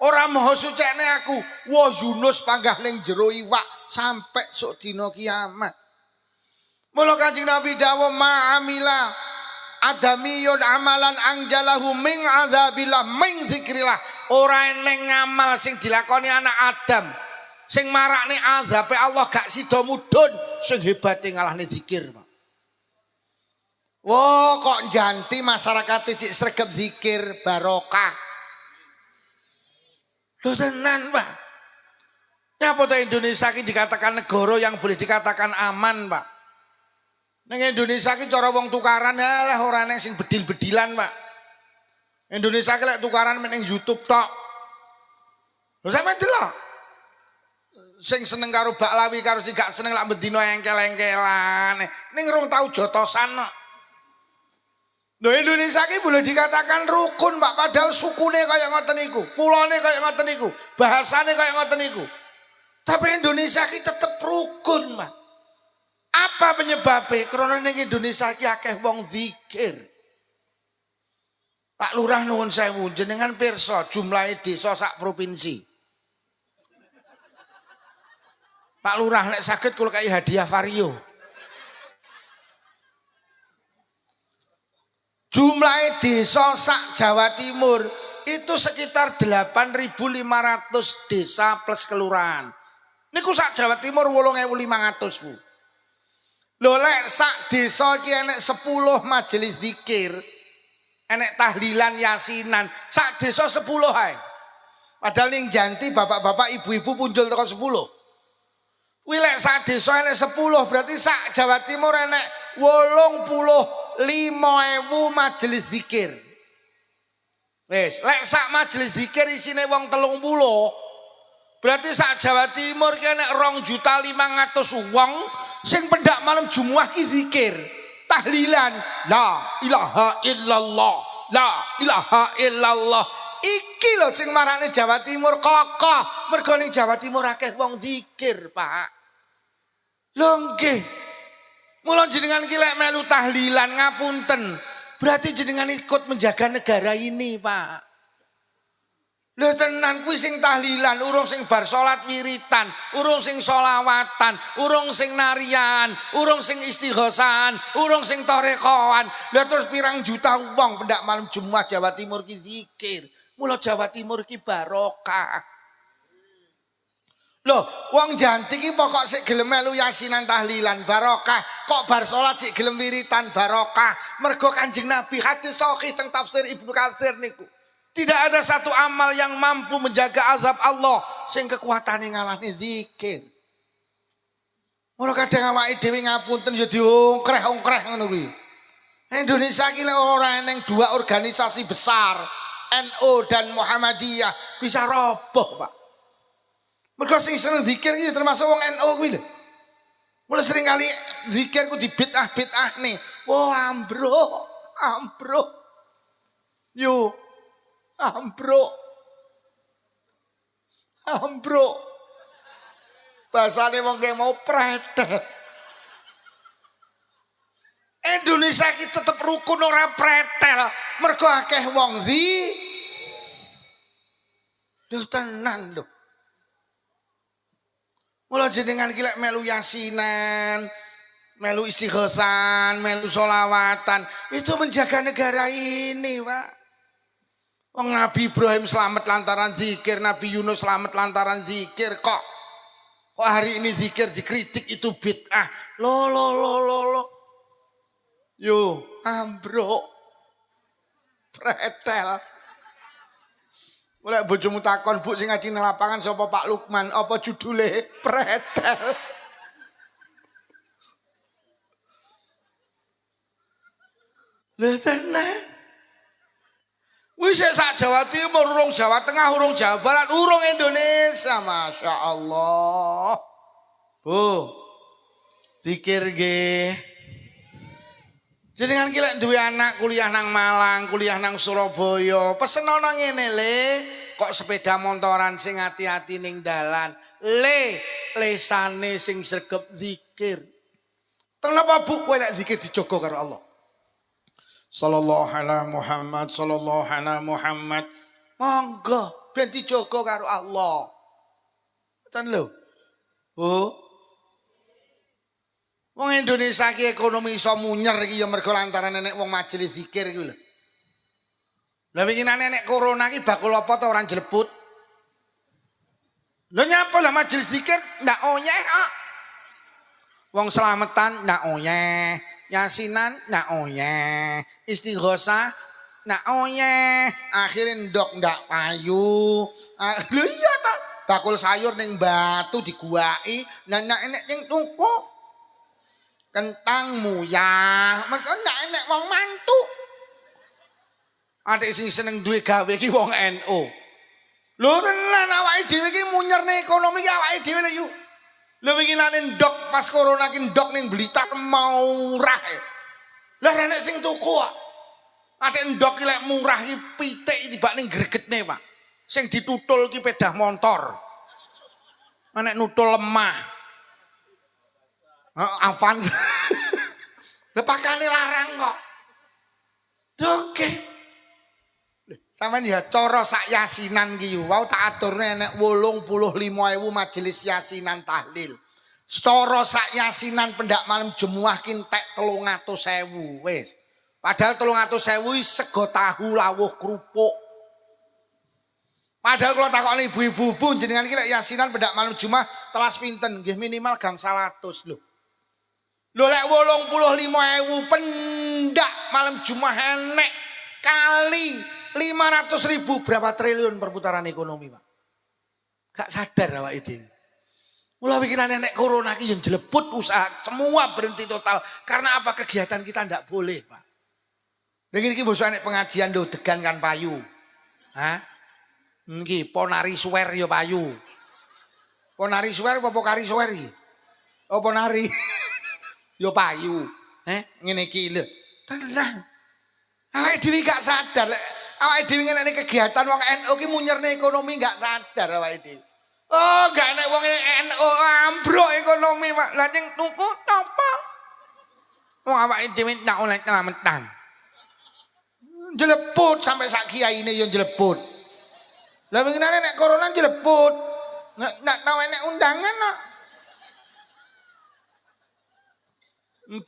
ora maha sucene aku. Wah Yunus panggah ning jero iwak sampai sok dina kiamat. Mula Kanjeng Nabi dawuh ma'amila adamiyun amalan angjalahu min azabillah min zikrillah. Ora eneng ngamal sing dilakoni anak Adam sing marakne azabe Allah gak sida mudhun sing hebate ngalahne zikir. Wah kok Janti masyarakat cicik sregep zikir barokah. Lho tenan, Pak. Nyapa ta Indonesia iki dikatakan negara yang boleh dikatakan aman, Pak. Ning Indonesia ki cara wong tukaran ya lah ora neng sing bedil-bedilan, Pak. Indonesia ki lek tukaran ning YouTube tok. Lho sampe delok. Sing seneng karo baklawi karo sing gak seneng lak bendina engkel-engkelan. Ning rung tau jotosan kok. Lho Indonesia ki boleh dikatakan rukun, Pak, padahal sukune kaya ngoten niku, pulone kaya ngoten niku, bahasane kaya ngoten niku. Tapi Indonesia ki tetep rukun, Pak. Apa penyebabnya? Karena ning Indonesia ki akeh wong zikir. Pak Lurah nuwun sewu, jenengan pirsa jumlahe desa sak provinsi. Pak Lurah nek saged kula kai hadiah vario. Jumlahe desa sak Jawa Timur itu sekitar 8.500 desa plus kelurahan. Niku sak Jawa Timur 8.500, Bu. Lho lek sak desa iki enek 10 majelis zikir, enek tahlilan yasinan, sak desa 10 ae. Padahal ning Janti bapak-bapak ibu-ibu punjul teko 10. Kuwi lek sak desa enek 10 berarti sak Jawa Timur enek 85.000 majelis zikir. Wis, lek sak majelis zikir isine wong 30, berarti sak Jawa Timur ki enek 2.500.000 wong sing pendak malam Jumat ki zikir, tahlilan, la ilaha illallah, la ilaha illallah. Iki lho sing marane Jawa Timur kokoh, mergo ning Jawa Timur akeh wong zikir, Pak. Lho nggih. Mula jenengan ki lek melu tahlilan ngapunten, berarti jenengan ikut menjaga negara ini, Pak. Lho tenan kuwi sing tahlilan, urung sing bar salat wiritan, urung sing sholawatan, urung sing narian, urung sing istighosan, urung sing torekoan. Lha terus pirang juta wong pendak malam Jumat Jawa Timur ki zikir. Mula Jawa Timur ki barokah. Loh, wong Janti ki pokok sik gelem melu yasinan tahlilan barokah, kok bar salat sik gelem wiritan barokah. Mergo Kanjeng Nabi hadis sahih teng tafsir Ibnu Katsir niku. Tidak ada satu amal yang mampu menjaga azab Allah sing kekuatane ngalahne zikir. Ora kadang awake dhewe ngapunten ya diongkreh-ongkreh ngono kuwi. Indonesia ki lek ora eneng dua organisasi besar, NU dan Muhammadiyah, bisa roboh, Pak. Mergo sing seneng zikir iki termasuk wong NU kuwi lho. Mulai sering kali zikir ku dibid'ah-bid'ah nih. Wah, ambruk. Yo. Ambruk. Bahasane wong kayak mau pretel. Indonesia ki tetep rukun ora pretel. Mergo akeh wong lho tenan lho. Mula jenengan ki lek melu yasinan, melu istighosan, melu sholawatan, itu menjaga negara ini, Pak. Wong Nabi Ibrahim selamat lantaran zikir, Nabi Yunus selamat lantaran zikir kok. Kok hari ini zikir dikritik itu bid'ah. Lo. Yo, ambruk. Pretel. Mulai bojomu takon, Bu sing ngaji nang lapangan sapa Pak Lukman, apa judule? Pretel. Lha tenan. Wis sak Jawa Timur, urung Jawa Tengah, urung Jawa Barat, urung Indonesia, Masya Allah. Bu, zikir nggih. Jenengan ki lek duwe anak kuliah nang Malang, kuliah nang Surabaya, pesenono ngene le, kok sepeda motoran sing hati-hati ning dalan. Lesane sing sregep zikir. Kenapa Bu kowe lek zikir dijogo karo Allah? Sallallahu ala Muhammad, sallallahu ala Muhammad. Monggo ben dijogo karo Allah. Ten lho. Bu. Wong Indonesia ki ekonomi iso munyer iki ya mergo lantaran nenek wong majelis zikir iki lho. Lah wingi nenek corona ki bakul apa to ora jlebut. Lho nyapa lah majelis zikir ndak oyeh kok. Wong selamatan ndak oyeh. Yasinan nak oyeh, istighosah nak oyeh, akhirin ndok ndak payu. Lho iya ta, bakul sayur ning batu diguwaki, nak enek ning tuku. Kentang muyah, mergo ndak enek wong mantu. Adik sing seneng duwe gawe iki wong NU. Lho tenan awake dhewe iki munyerne ekonomi ki awake dhewe lho. Lha wingi nane ndok pas corona ki ndok ning Blitar murah. Lah renek sing tuku kok. Atik ndok ki lek murah ki pitik tibak ning gregetne, Pak. Sing ditutul ki pedah motor. Nek nutul lemah. Avans. Lah pakane larang kok. Oke. Sampeyan ya cara sak yasinan ki wau tak aturne enek 85.000 majelis yasinan tahlil. Cara sak yasinan pendak malam Jumat ki entek 300.000 wis. Padahal 300.000 sego tahu lawuh krupuk. Padahal kalau takokne ibu-ibu, Bu, jenengan iki lek yasinan pendak malam Jumat telas pinten? Nggih minimal gang 100 lho. Lho lek 85.000 pendak malam Jumat enek kali 500.000 berapa triliun perputaran ekonomi, Pak. Gak sadar awake dhewe. Mula pikiran nek corona iki yo jelebut usaha, semua berhenti total. Karena apa? Kegiatan kita ndak boleh, Pak. Niki iki bosok nek pengajian lho degan kan payu. Hah? Niki ponari suwer yo payu. Ponari suwer apa pokari suwer iki? Oh ponari. Yo payu. Ngene iki lho. Tenang. Awake dhewe gak sadar lek awake dhewe ngene kegiatan wong NU ki munyerne ekonomi gak sadar awake dhewe. Oh, gak enek wong NU ambruk ekonomi, Pak. Lah ning tuku apa? Wong awake dhewe tak oleh nyelametan. Jeleput sampai sak kiyaine yo jeleput. Lah winginane nek corona jeleput. Nek tau enek undangan kok.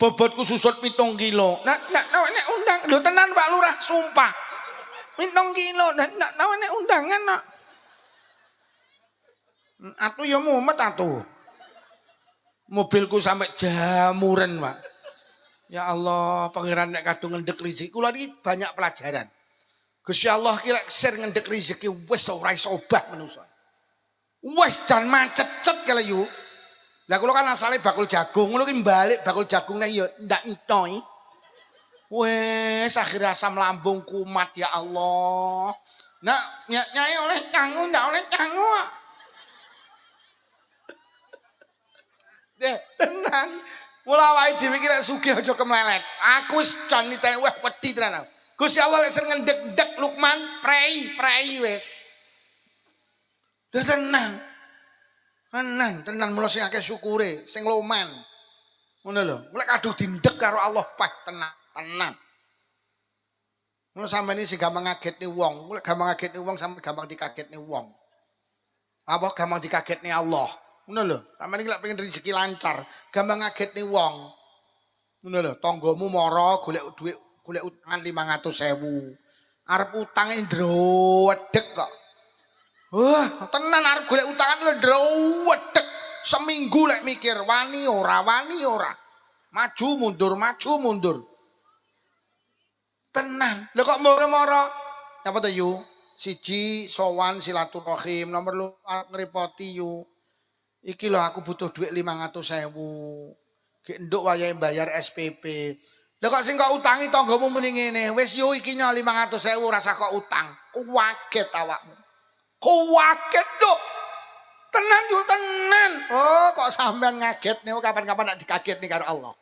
Bobotku susut 7 kilo. Nek tau enek undang. Lho tenan Pak Lurah, sumpah. 7 kilo nek tau enek undangan kok. Atuh ya mumet atuh. Mobilku sampai jamuran, Pak. Ya Allah, pangeran nek kadung ngendek rezeki kula iki banyak pelajaran. Gusti Allah ki lek ser ngendek rezeki wis ora iso obah manusa. Wis jan macet-cet kala yu. Lah kula kan asale bakul jagung, ngono ki balik bakul jagungne ya ndak itoi. Wis akhir asam lambung kumat ya Allah. Nak nyai oleh cangu ndak oleh cangu. Tenang. Mula awake dhewe iki lek sugih aja kemlelet. Aku wis jan niteni wah wedi tenan. Gusti Allah lek sering ngendek-ndek Lukman, prei wis. Dah tenang. Tenan mula sing akeh syukure, sing loman. Ngono lho. Mulai kadung dindek karo Allah pas tenan. Mula sampeyan iki gampang ngagetne wong, mulai gampang ngagetne wong sampe gampang dikagetne wong. Apa gampang dikagetne Allah. Ngono lho, sampeyan iki lek pengen rezeki lancar, gampang ngagetne wong. Ngono lho, tanggamu mara golek dhuwit, golek utangan 500.000. Arep utange ndrowedeg kok. Wah, tenan arep golek utangan ndrowedeg. Seminggu lek mikir wani ora. Maju mundur. Tenan. Lho kok moro-moro? Apa to yu? Siji sowan silaturahim, nomor lu arep ngrepoti yu. Iki lho aku butuh duit 500.000. Gek nduk wayahe bayar SPP. Lah kok sing kok utangi tanggamu muni ngene, wis yo iki nya 500.000 rasa kok utang. Kuwaget awakmu. Kuwaget nduk. Tenan yo tenan. Oh, kok sampean ngagetne kapan-kapan nak dikagetne karo Allah.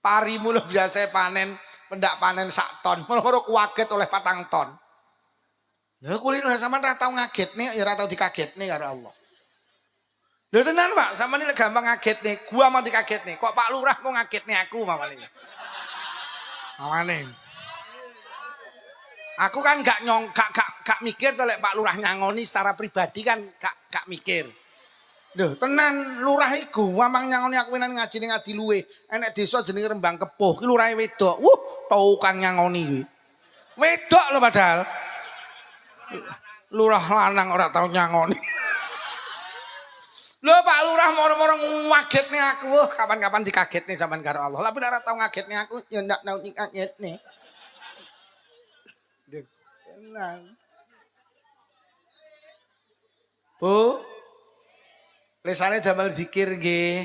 Parimu lho biasa panen, pendak panen sak ton. Moro-moro kuwaget oleh 4 ton. Lha kulino sampean ra tau ngagetne ya ora tau dikagetne karo Allah. Lho tenan Pak, sampeyan iki gampang ngagetne, gua mau dikagetne. Kok Pak Lurah kok ngagetne aku mamane. Mamane. Aku kan gak mikir to lek Pak Lurah nyangoni secara pribadi kan gak mikir. Lho tenan lurah iku mamang nyangoni aku nang ngajine ngadi luwe. Enek desa jenenge Rembang Kepuh, ki lurahe wedok. Tukang nyangoni kuwi. Wedok lho padahal. Lurah lanang ora tau nyangoni. Lho Pak Lurah moro-moro ngagetne aku. Kapan-kapan dikagetne sampean karo Allah. Lah ora tau ngagetne aku ya ndak tau ngagetne. Tenang. Bu, lesane damel zikir nggih.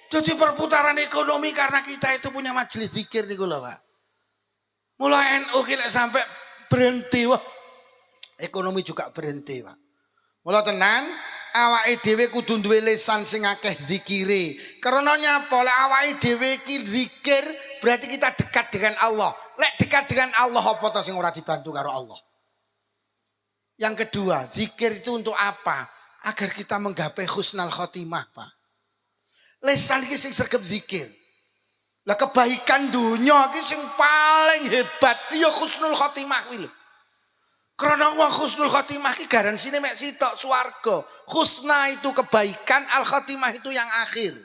Jadi perputaran ekonomi karena kita itu punya majelis zikir niku lho, Pak. Mulai NU ki lek sampai berhenti wah. Ekonomi juga berhenti, Pak. Mula tenan awake dhewe kudu duwe lisan sing akeh zikire. Karena nyapa lek awake dhewe iki zikir berarti kita dekat dengan Allah. Lek dekat dengan Allah apa to sing ora dibantu karo Allah? Yang kedua, zikir itu untuk apa? Agar kita menggapai husnul khotimah, Pak. Lisan iki sing sregep zikir. Lah kebaikan dunia iki sing paling hebat ya husnul khotimah kuwi lho. Karena wong husnul khotimah iki garansine mek sitok swarga. Husna itu kebaikan, al khotimah itu yang akhir.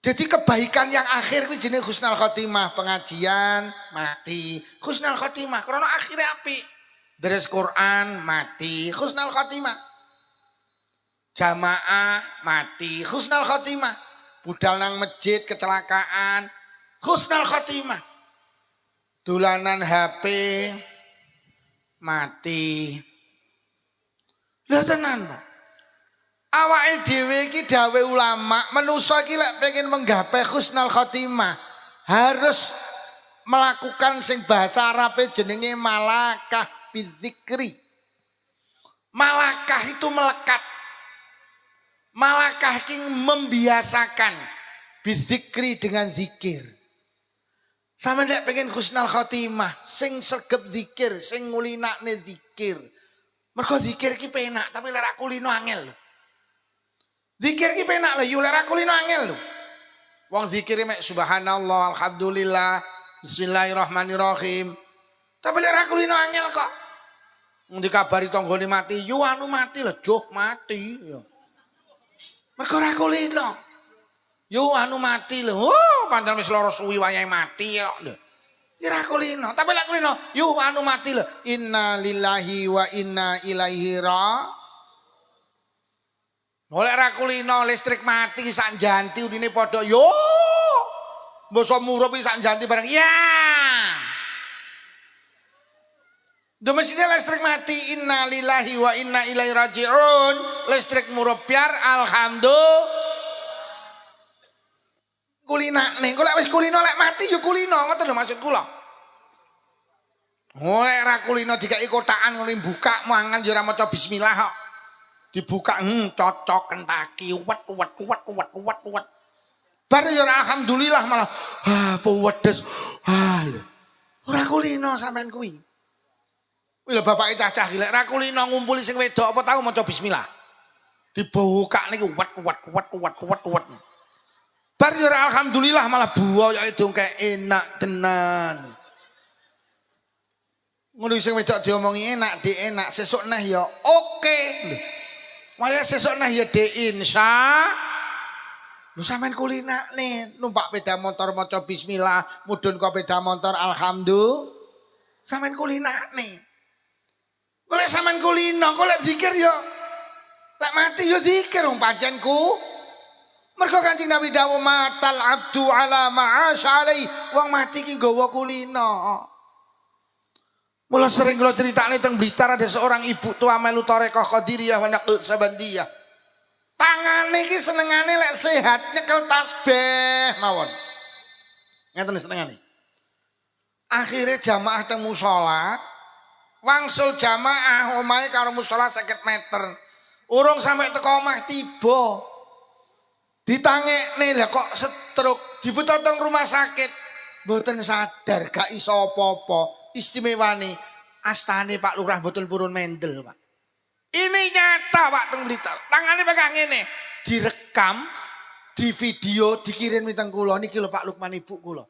Jadi kebaikan yang akhir kuwi jenenge husnul khotimah, pengajian mati. Husnul khotimah karena akhirnya apik. Deres Quran mati husnul khotimah. Jamaah mati husnul khotimah. Budal nang masjid kecelakaan husnul khotimah. Dolanan HP mati. Lha tenan, Pak. Awake dhewe iki dawe ulama, manusa iki lek pengen menggapai husnul khotimah harus melakukan sing bahasa Arabe jenenge malakah bidzikri. Malakah itu melekat. Malakah iki membiasakan bidzikri dengan zikir. Sama ndak pengen husnul khotimah, sing sregep zikir, sing ngulinakne zikir. Mergo zikir ki penak, tapi lek kulino angel lho. Zikir ki penak lho, yo lek kulino angel lho. Wong zikir mek subhanallah, alhamdulillah, bismillahirrahmanirrahim. Tapi lek kulino angel kok. Ngendi kabari tanggane mati, yo anu mati lho, joh mati yo. Mergo ora kulino. Yo anu mati lho. Oh, pancen wis lara suwi wayahe mati kok lho. Ora kulino, tapi lek kulino, yo anu mati lho. Inna lillahi wa inna ilaihi raji'un. Oleh ra kulino listrik mati sak janti udine padha yo. Mbok murup sak janti bareng. Ya. Domesine listrik mati inna lillahi wa inna ilaihi raji'un. Listrik murup biar alhamdulillah. Kulina nih, kalau wis kulino lek mati yo kulino, ngoten lho maksud kula. Oleh ra kulino dikai kotakan ngono buka mangan yo ora maca bismillah kok. Dibuka cocok kentaki wet. Bar yo alhamdulillah malah pewedes. Lho. Ora kulino sampean kuwi. Kuwi lho bapake cacah iki lek ra kulino ngumpuli sing wedok apa tau maca bismillah. Dibuka niki wet. Bar yo alhamdulillah malah buaya dongke enak tenan. Ngono sing wedok diomongi enak, enak sesuk neh ya oke. Maya sesuk neh ya insya. Lu sampean kulinakne numpak sepeda motor maca bismillah, mudhun kok sepeda motor alhamdulillah. Sampean kulinakne. Golek sampean kulino, golek zikir yo. Lek mati yo zikir wong pancenku. Mergo Kanjeng Nabi dawuh matal abdu ala ma'asy alai. Wong mati ki nggawa kulino. Mula sering kula critakne teng Blitar ada seorang ibu tua melu Thariqah Qadiriyah wa Naqsabandiyah. Tangane iki senengane lek sehat nyekel tasbih mawon. Ngeten senengane. Akhire jamaah teng musala, wangsul jamaah omahe karo musala 50 meter. Urung sampe teko omah tiba. Ditangekne lah kok stroke, dibutotong rumah sakit. Mboten sadar, gak iso apa-apa. Istimewane astane Pak Lurah mboten purun mendel, Pak. Ini nyata Pak teng Blitar. Tangane pegang ngene, direkam, di video, dikirim teng kula niki lho Pak Lukman ibu kula.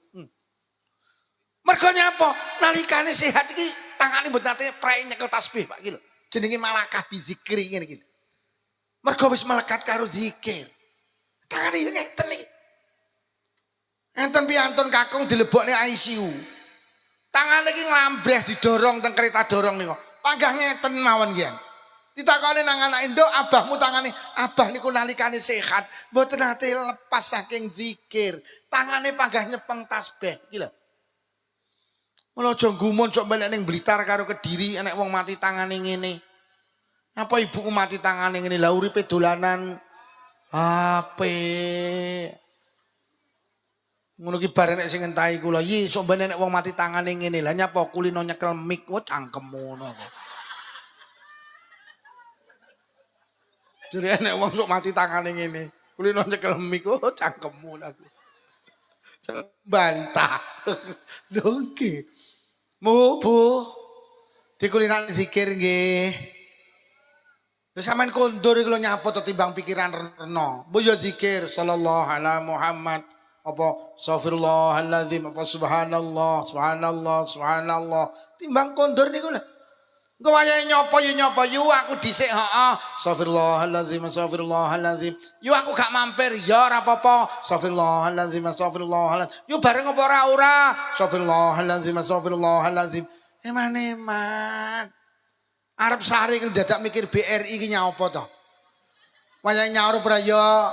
Mergo nyapa? Nalikane sehat iki tangane mboten nate prei nyekel tasbih, Pak iki lho. Jenenge malakah bizikri ngene iki. Mergo wis melekat karo zikir. Tangane yo ngeten iki. Enten piantun kakung dilebokne ICU. Tangane iki nglambreh didorong teng kereta dorong niku. Panggah ngeten mawon nggih. Ditakoni nang anak Indo, abahmu tangane, abah niku nalikane sehat, mboten nate lepas saking zikir. Tangane panggah nyepeng tasbih iki lho. Mula aja gumun sok menek ning Blitar karo Kediri enek wong mati tangane ngene. Apa ibuku mati tangane ngene? Lah uripe dolanan apik. Ngono ki bare nek sing ngentahi kula, "Yi, sok ben nek wong mati tangane ngene." Lah nyapa kulino nyekel mik, wah cangkemmu ngono kok. Jare nek wong sok mati tangane ngene, kulino nyekel mik, oh cangkemmu aku. Bantah. Dongke. Bu, dikulinan zikir nggih. Wis sampean kondur iki lho nyapa timbang pikiran reno. Bu yo zikir sallallahu alaihi Muhammad. Apa astagfirullahaladzim, apa subhanallah, subhanallah, subhanallah. Timbang kondur niku lho. Engko wayahe nyapa yo nyapa, yo aku dhisik heeh. Astagfirullahaladzim, astagfirullahaladzim. Yo aku gak mampir, ya ora apa-apa. Astagfirullahaladzim, astagfirullahaladzim. Yo bareng apa ora? Astagfirullahaladzim, astagfirullahaladzim. Eman-eman. Arab sehari iki dadak mikir BRI iki nyapa to? Wayang nyaur praya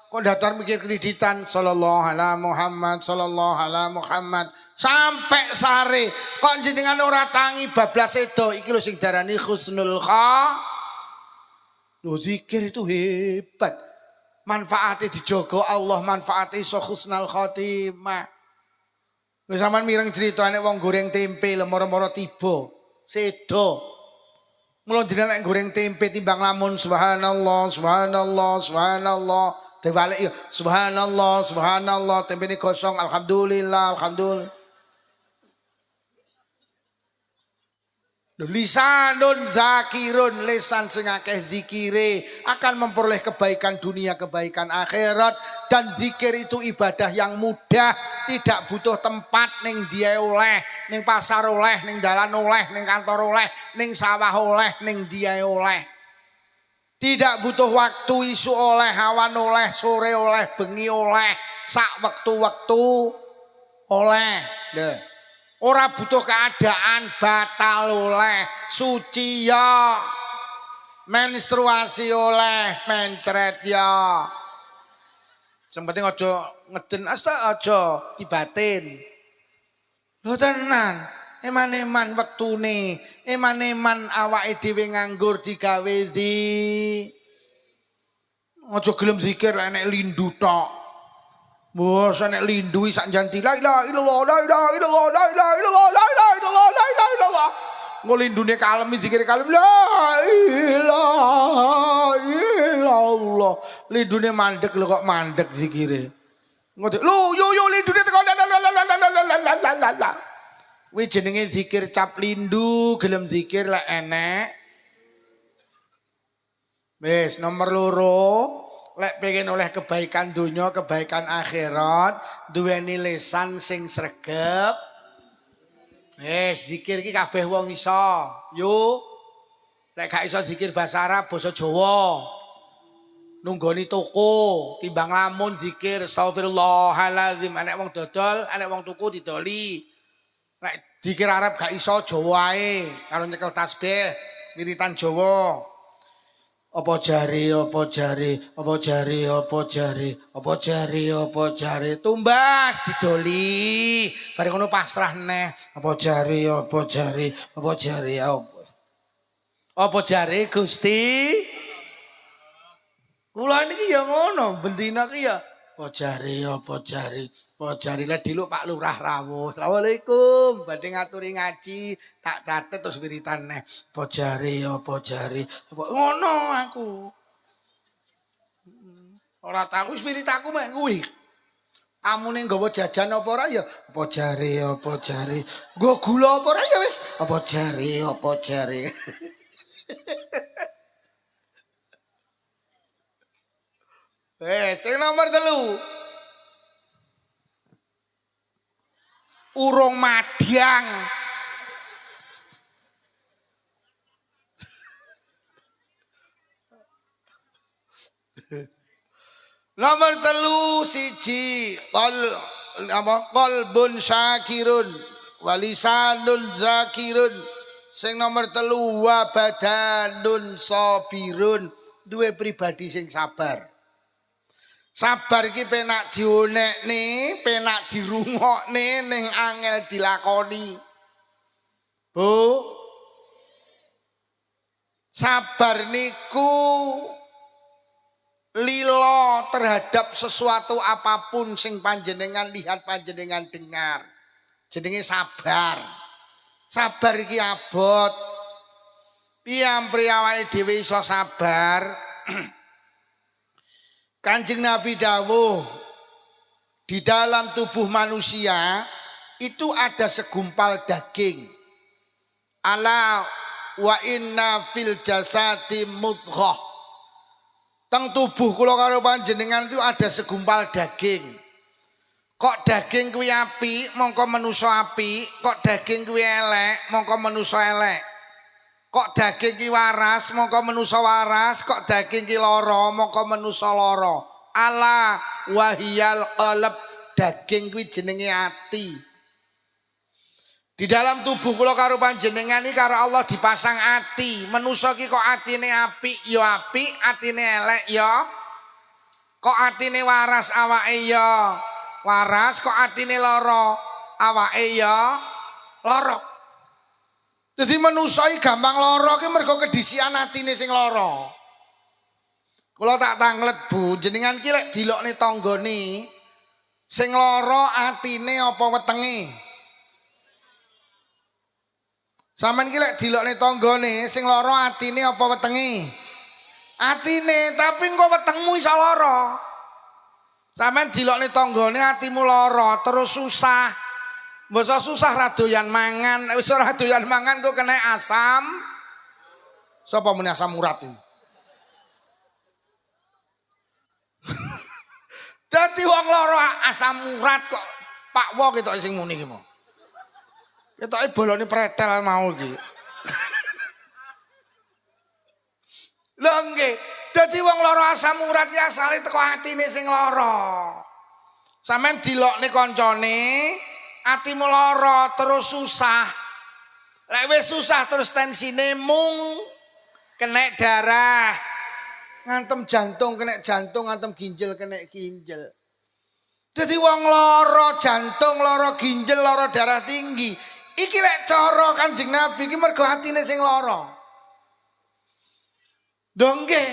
kok datar mikir kreditan sallallahu alaihi Muhammad sallallahu alaihi Muhammad sampai sehari kok jenengan ora tangi bablas sedo iki lho sing darani husnul Lho zikir itu hebat. Manfaatnya dijogo Allah, manfaatnya iso husnul khotimah. Lho sampean mireng crita nek wong goreng tempe lho moro-moro tiba sedo. Mula jenengan nek goreng tempe timbang lamun subhanallah, subhanallah, subhanallah. Dibalik ya subhanallah, subhanallah, tempe ini kosong alhamdulillah, alhamdulillah. Lisanun zakirun, lisan sing akeh zikire akan memperoleh kebaikan dunia, kebaikan akhirat. Dan zikir itu ibadah yang mudah, tidak butuh tempat, ning dia oleh, ning pasar oleh, ning dalan oleh, ning kantor oleh, ning sawah oleh, ning dia oleh. Tidak butuh waktu, isu oleh, awan oleh, sore oleh, bengi oleh, sak waktu-waktu oleh. Deh. Ora butuh keadaan, batal oleh, suci ya, menstruasi oleh, mencret ya. Yang penting aja ngeden asta aja dibatin. Lho tenan, eman-eman wektune, eman-eman awake dhewe nganggur digawe aja gelem zikir lek nek lindu tok. Bos nek lindui sak janti la ilaha illallah la ilaha illallah la ilaha illallah la ilaha illallah la ilaha illallah. Ngolindune kalem zikir kalem la ilaha illallah. Lindune mandek lho kok mandek zikire. Ngono lho yo lindune teko la. Kuwi jenenge zikir cap lindu, gelem zikir lek enek. Wis nomor loro. Lek pengen oleh kebaikan dunia, kebaikan akhirat, duweni lisan sing sregep. Zikir ki kabeh wong iso. Yo. Lek gak iso zikir basa Arab, basa Jawa. Nunggoni toko, timbang lamun zikir astagfirullahalazim, anek wong dodol, anek wong tuku didoli. Lek zikir Arab gak iso Jawa ae, karo nyekel tasbih, wiritan Jawa. Apa jari, apa jari, apa jari, apa jari, apa jari, apa jari, tumbas didoli, bareng ngono pasrah neh, apa jari, apa jari, apa jari, apa jari Gusti, kula niki ya ngono, bendina ki ya, apa jari, apa jari. Oh jarilah dulu Pak Lurah rawuh. Assalamualaikum. Badhe ngaturi ngaji, tak catet terus wiritan neh. Apa jari, apa jari. Ngono aku. Ora tahu wis wiritaku mek kuwi. Amune nggawa jajan apa ora ya? Apa jari, apa jari. Nggo gula apa ora ya wis? Apa jari, apa jari. Sing nomor 3. Urung madang. Nomor 3 siji qalbun syakirun walisanun zakirun. Sing nomor 3 wa badanun sabirun, duwe pribadi sing sabar. Sabar iki penak dionekne, penak dirungokne ning angel dilakoni. Bu. Sabar niku lilo terhadap sesuatu apapun sing panjenengan lihat, panjenengan dengar. Jenenge sabar. Sabar iki abot. Piye awake dhewe iso sabar? Kanjeng Nabi dawuh, di dalam tubuh manusia itu ada segumpal daging. Ala wa inna fil jasati mudghah. Teng tubuh kula karo panjenengan itu ada segumpal daging. Kok daging kuwi apik, mongko manusa apik, kok daging kuwi elek, mongko manusa elek. Kok daging ki waras mongko manusa waras, kok daging ki lara mongko manusa lara. Ala wahiyal qalb, daging kuwi jenenge ati. Di dalam tubuh kula karo panjenengan iki karo Allah dipasang ati. Manusa ki kok atine apik ya apik, atine elek ya. Kok atine waras awake ya waras, kok atine lara awake ya lara. Jadi manusa iki gampang lara ki mergo kedisian atine sing lara. Kula tak tanglet Bu, jenengan ki lek dilokne tanggane sing lara atine apa wetenge? Sampeyan ki lek dilokne tanggane sing lara atine apa wetenge? Atine, tapi engko wetengmu iso lara. Sampeyan dilokne tanggane atimu lara terus susah. Mbok susah ra doyan mangan, wis ora doyan mangan kok kena asam. Sapa muni asam urat iki? Dadi wong lara asam urat kok Pak Wo ketok sing muni iki mau. Ketoke bolone pretel mau iki. Lho nggih, dadi wong lara asam urat ki asale teko atine sing lara. Sampeyan dilokne kancane, atimu lara terus susah. Lek wis susah terus tensine mung kena darah. Ngantem jantung kena jantung, ngantem ginjal kena ginjal. Dadi wong lara jantung, lara ginjal, lara darah tinggi. Iki lek cara Kanjeng Nabi iki mergo atine sing lara. Dongge.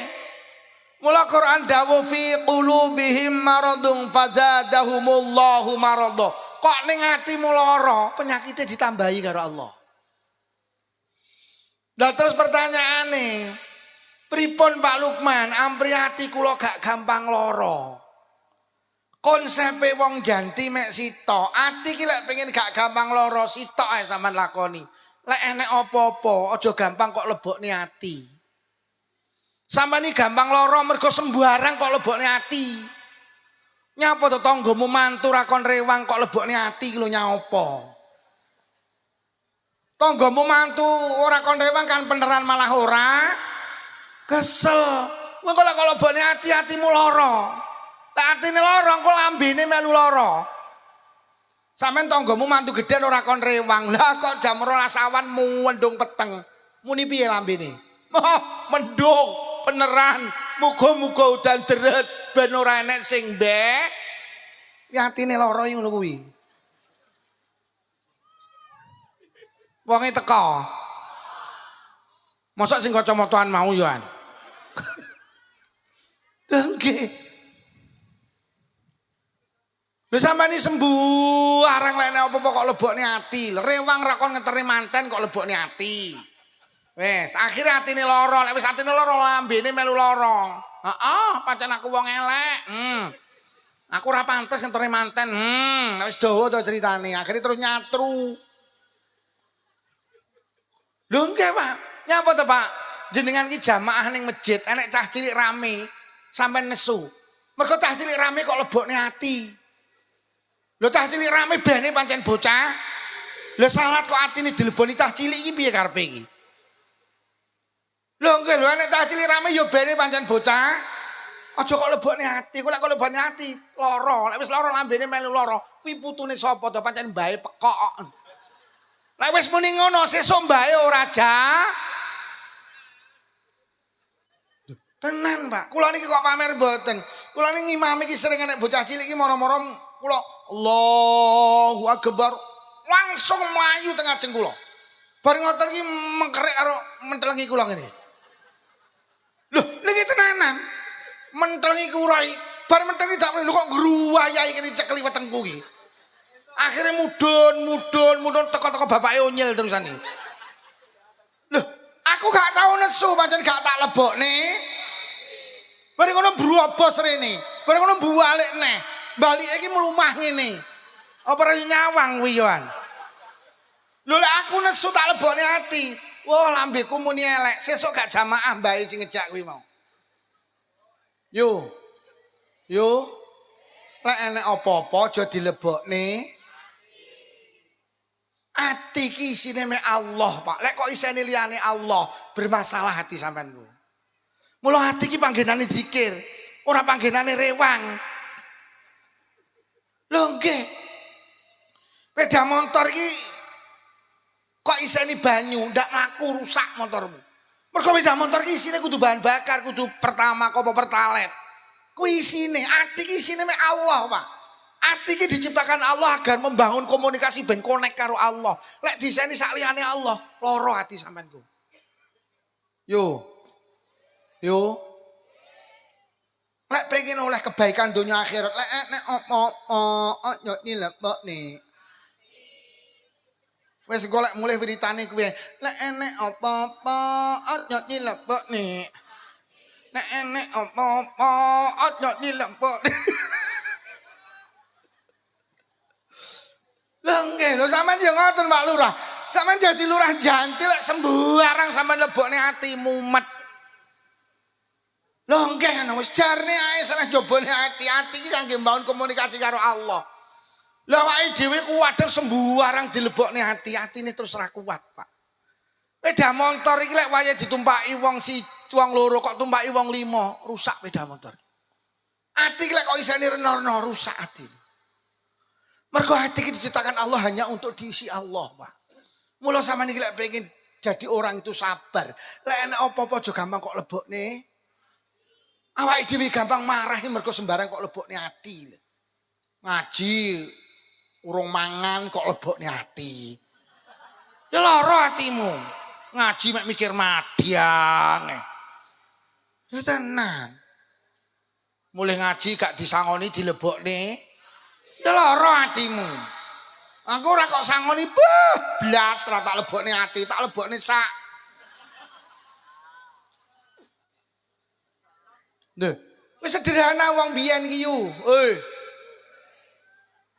Mula Quran dawuh fi qulubihim maradun fazadahumullahu marada. Kok ning atimu lara, penyakitnya ditambahi karo Allah. Lah terus pertanyaane, pripun Pak Lukman, ampri ati kula gak gampang lara. Konsepe wong janti mek sitok, ati ki lek pengen gak gampang lara sitok ae sampean lakoni. Lek enek apa-apa aja gampang kok lebokne ati. Sampeyan iki gampang lara mergo sembarang kok lebokne ati. Nyapa to tanggamu mantu rakon rewang kok lebokne ati ki lho nyapa. Tanggamu mantu ora kon rewang kan beneran malah ora kesel. Engko lek lebokne ati atimu lara. Lah atine lara engko lambene melu lara. Sampeyan tanggamu mantu gedhen ora kon rewang. Lah kok jam 12 awan mendung peteng. Muni piye lambene? Mendung beneran. Muga-muga udan deres ben ora enek sing mbek. Atine lara ngono kuwi. Wonge teko. Mosok sing kacamataan mau yo an. Nggih. Lha sampeyan sembuh arang lek apa kok lebokne ati. Rewang ra kon ngeteri manten kok lebokne ati. Wes, akhire atine lara. Lek wis atine lara lambene melu lara. Heeh, pancen aku wong elek. Aku ora pantes ngenteri manten. Wis dawa to critane. Akhire terus nyatru. Lho nggih, Pak. Nyapa to, Pak? Jenengan ki jamaah ning masjid, enek cah cilik rame, sampean nesu. Mergo cah cilik rame kok lebokne ati. Lho cah cilik rame bene pancen bocah. Lho salat kok atine dileboni cah cilik iki piye karepe iki? Lho nggih lho nek cah cilik rame ya bene pancen bocah. Aja kok lebokne ati. Kok lek kok lebokne ati lara. Lek wis lara lambene melu lara. Kuwi putune sapa to pancen mbahe pekok. Lek wis muni ngono sesuk mbahe ora ja. Tenan, Pak. Kula niki kok pamer mboten. Kula niki ngimami iki sering enek bocah cilik iki mara-mara kula Allahu Akbar langsung mlayu tengah ajeng kula. Bar ngoten iki mengkerek karo mentelengi kula ngene. Lho, niki tenanan. Mentelengi kurai. Bar mentelengi dak lho kok gruwayahi kene cekeli wetengku iki. Akhire mudun teko-teko bapake onyel terusan iki. Lho, aku gak tau nesu pancen gak tak lebokne. Bareng ngono brobos rene. Bareng ngono balik neh. Balik iki mlumah ngene. Apa ora nyawang kuwi yoan. Lho lek aku nesu tak lebokne ati. Wah, lambeku muni elek. Sesuk gak jamaah mbae sing ngejak kuwi mau. Yo. Lek enek apa-apa aja dilebokne. Ati ki isine mek Allah, Pak. Lek kok isine liyane Allah, bermasalah hati sampean ku. Mula hati ki panggenane zikir, ora panggenane rewang. Lho nggih. Sepeda motor iki Kok iseni banyu, ndak mlaku rusak motormu. Mergo sepeda motor ki isine kudu bahan bakar, kudu pertama apa pertalet. Kuwi isine, ati ki isine mek Allah, Pak. Ati ki diciptakan Allah agar membangun komunikasi ben connect karo Allah. Lek diseni sak liyane Allah, loro ati sampean ku. Yo. Lek pengen oleh kebaikan dunia akhirat, lek nek apa yo dilebokne. Wis golek mulih wiritane kuwi. Lek enek apa-apa aja dilebokne. Nek enek apa-apa aja dilebokne. Lho nggih, lho sampean yo ngoten Pak Lurah. Sampeyan dadi lurah Janti lek sembarang sampeyan lebokne ati mumet. Lho nggih wis jarne ae salah jobone ati-ati iki kangge mbangun komunikasi karo Allah. Lah awake dhewe ku wadeng sembarang dilebokne ati-atine terus ora kuat, Pak. Sepeda motor iki lek wayahe ditumpaki wong wong loro kok tumpaki wong 5, rusak sepeda motor. Ati lek kok isine reno-reno rusak ati. Mergo hati iki diciptakan Allah hanya untuk diisi Allah, Pak. Mula sampeyan iki lek pengen jadi orang itu sabar. Lek enek apa-apa aja gampang kok lebokne. Awake dhewe gampang marah mergo sembarang kok lebokne ati. Ngaji urung mangan kok lebokne ati. Ya lara atimu. Ngaji mek mikir madyang. Ya tenan. Mulih ngaji gak disangoni dilebokne. Ya lara atimu. Aku ora kok sangoni blas ora tak lebokne ati, tak lebokne sak. Lho, wis sederhana wong biyen iki yo.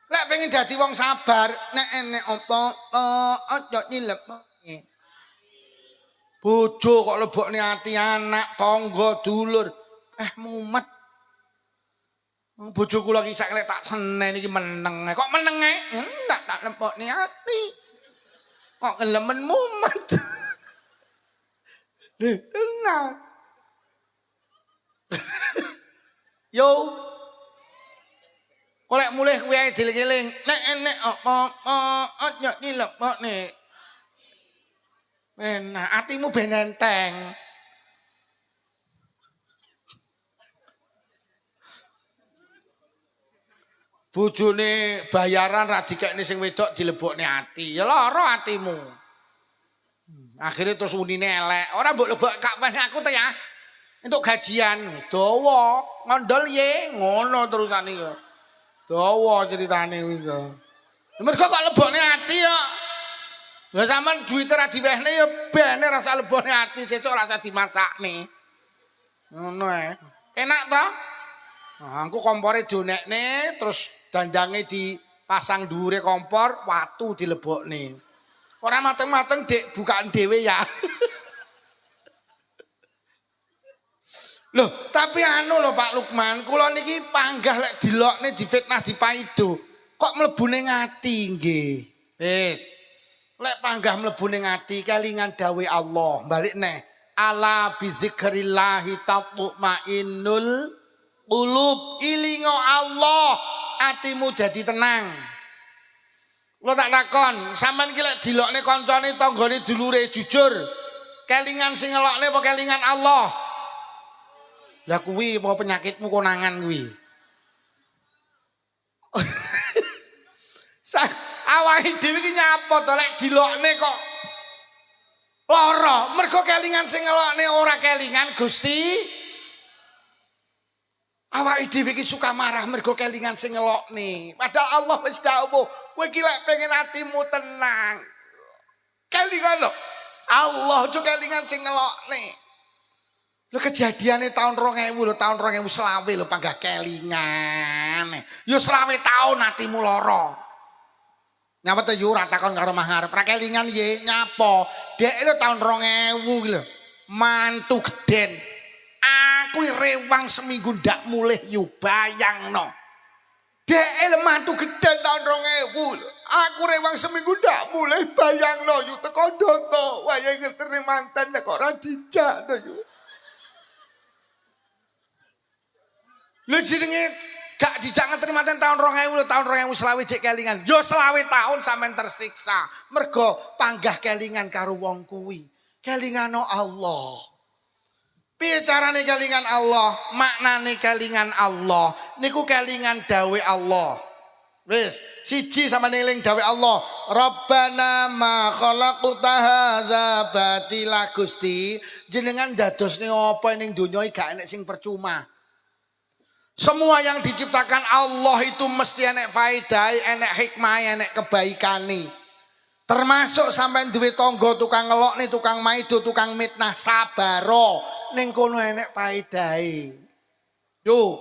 Lek pengen dadi wong sabar, nek enek apa aja dilebokne. Bojo kok lebokne ati anak, tangga, dulur, mumet. Bojoku lagi sak lek tak senen iki meneng. Kok meneng ae? Enggak tak lebokne ati. Kok elemen mumet. Lho, tenang. Yo. Kolek mulih kuwi ae dieling-eling. Nek enek apa aja dilebokne. Enak atimu ben enteng. Bojone bayaran ra dikekne sing wedok dilebokne ati. Ya lara atimu. Akhirnya terus unine elek. Ora mbok lebok kak aku to ya. Entuk gajian dawa, ngondol ye, ngono terusane kok. Dawa ceritane kuwi kok. Mergo kok lebokne ati kok. Lah sampean duwite ra diwehne ya bene rasa lebokne ati, sesuk rasa dimasakne. Ngono ae. Enak to? Nah, aku kompore donekne terus dandange dipasang dhuwure kompor, watu dilebokne. Ora mateng-mateng Dik, bukaan dhewe ya. Loh, tapi anu lho Pak Lukman, kula niki panggah lek dilokne difitnah dipaido. Kok mlebune ngati nggih. Wis. Lek panggah mlebune ngati kelingan dawuh Allah, balik neh. Ala bizikrillah tatma'innul qulub. Ilingo Allah, atimu jadi tenang. Kula tak takon, sampean iki lek dilokne kancane tanggane dulure jujur. Kelingan sing ngelokne apa kelingan Allah? Lah kuwi apa penyakitmu konangan kuwi. Awake dhewe iki nyapa to lek dilokne kok lara, mergo kelingan sing ngelokne ora kelingan Gusti. Awake dhewe iki suka marah mergo kelingan sing ngelokne. Padahal Allah wis dawuh, kowe iki lek pengen atimu tenang. Kelingan lho. Allah aja kelingan sing ngelokne. Lho kejadiane tahun 2000 lho, tahun 2020 lho panggah kelingan. Yo 20 tahun atimu lara. Nyapa to yo ora takon karo maharep. Ra kelingan ye nyapa. Dek lho tahun 2000 ki lho. Mantu geden. Aku rewang seminggu ndak mulih yo bayangno. Dek lho mantu geden tahun 2000 lho. Aku rewang seminggu ndak mulih bayangno yo teko ndoto. Wayahe ngertene mantan kok ora dijak to yo. Lho jenenge gak dijak ngetri-maten tahun 2000 tahun 2020 cek kelingan. Yo selawe tahun sampean tersiksa. Mergo panggah kelingan karo wong kuwi. Kelingano Allah. Piye carane kelingan Allah? Maknane kelingan Allah niku kelingan dawe Allah. Wis, siji sama neling dawe Allah. Rabbana ma khalaqta hadza batila Gusti. Jenengan dadosne apa ning donya iki gak enek sing percuma. Semua yang diciptakan Allah itu mesti enek faedah, enek hikmah, enek kebaikane. Termasuk sampean duwe tangga tukang ngelokne, tukang maido, tukang mitnah, sabaro ning kono enek faedahe. Yo.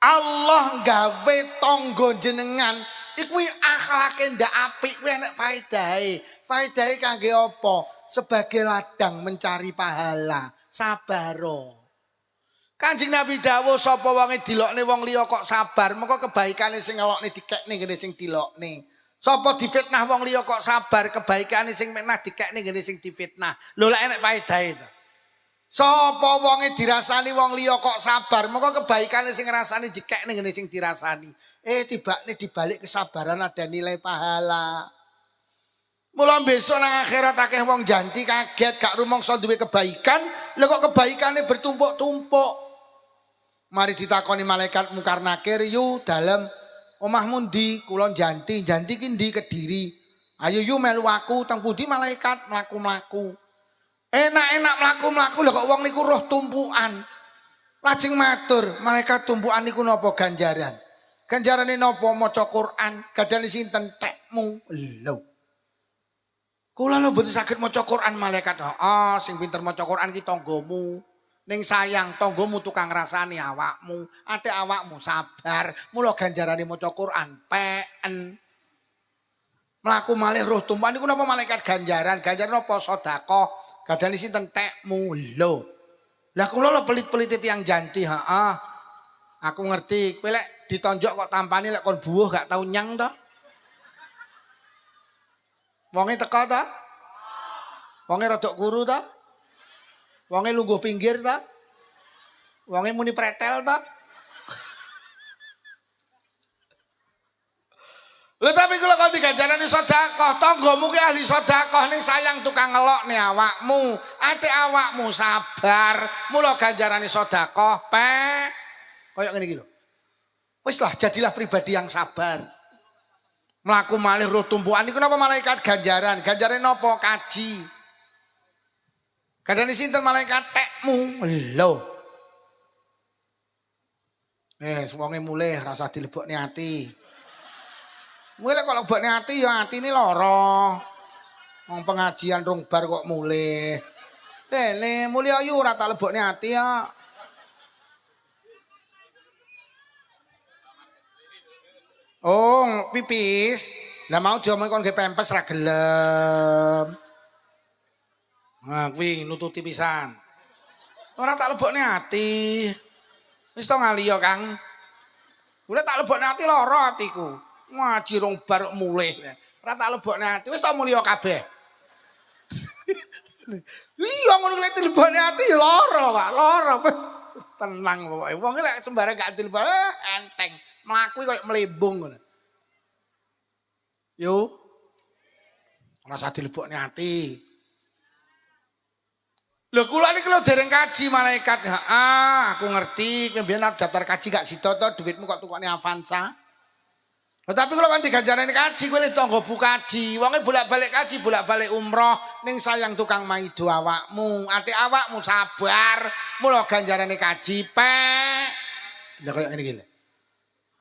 Allah gawe tangga jenengan iku akhlake ndak apik kuwi enek faedahe. Faedahe kangge apa? Sebagai ladang mencari pahala, sabaro. Kanjeng Nabi dawuh sapa wonge dilokne wong liya kok sabar, mengko kebaikane sing ngelokne dikekne ngene sing dilokne. Sapa difitnah wong liya kok sabar, kebaikane sing mitnah dikekne ngene sing difitnah. Lho lek enek faedahe to. Sapa wonge dirasani wong liya kok sabar, mengko kebaikane sing ngrasani dikekne ngene sing dirasani. Tibakne dibalik kesabaran ada nilai pahala. Mula besok nang akhirat akeh wong janti kaget gak rumangsa duwe kebaikan, lha kok kebaikane bertumpuk-tumpuk. Mari ditakoni malaikat Mungkar Nakir, yu dalem omahmu ndi? Kula janti ki ndi Kediri. Ayo yu melu aku teng pundi malaikat mlaku-mlaku. Enak-enak mlaku-mlaku lho kok wong niku roh tumpukan. Lajeng matur, malaikat tumpukan niku napa ganjaran? Ganjarane napa? Maca Quran. Gadane sinten? Tekmu. Lho. Kula lho mboten saged maca Quran malaikat. Sing pinter maca Quran ki tanggamu. Ning sayang tanggamu tukang rasani awakmu. Ate awakmu sabar. Mula ganjarane maca Quran peken. Mlaku malih roh tumpukan niku napa malaikat ganjaran? Ganjaran napa? Sedekah. Gadane sinten? Tekmu. Lho. Lah kula lho pelit-pelit tiyang janti, Aku ngerti, kowe lek ditonjok kok tampane lek kon buuh gak tau nyang to. Wonge teko to? Wonge rodok kuru to? Wonge lungguh pinggir to? Wonge muni pretel to? Lha tapi kula kok diganjarani sedekah, tanggamu ki ahli sedekah ning sayang tukang ngelokne awakmu, ati awakmu sabar, mula ganjarane sedekah kaya ngene iki lho. Wis lah jadilah pribadi yang sabar. Mlaku malih roh tumpukan niku napa malaikat ganjaran? Ganjarane napa? Kaji. Gadane sinten malaikat? Tekmu. Lho. Wonge mulih rasa dilebokne ati. Mulih kok lebokne ati ya atine lara. Wong pengajian rong bar kok mulih. Le mulih ayu ora tak lebokne ati ya. Oh, pipis. Lah mau diomongi kon ge pempes ra gelem. Nah, kuwi nututi pisan. Ora tak lebokne ati. Wis to ngaliyo, Kang. Ora tak lebokne ati lara atiku. Ngaji rong bar mulih. Ora tak lebokne ati. Wis to mulya kabeh. Iya ngono lek dilebokne ati ya lara, Pak. Lara. Tenang pokoke. Wong lek sembarang gak dilebok enteng. Mlaku koyo mlembung ngono. Yo. Ora usah dilebokne ati. Lho kula niki lho dereng kaji malaikat. Aku ngerti mbiyen daftar kaji gak sida to duitmu kok tukane Avanza. Tetapi kula kan diganjarane kaji kowe tangga bu kaji. Wonge bolak-balik kaji, bolak-balik umroh ning sayang tukang maido awakmu, ati awakmu sabar. Mula ganjarane kaji pek. Lah koyo ngene iki lho.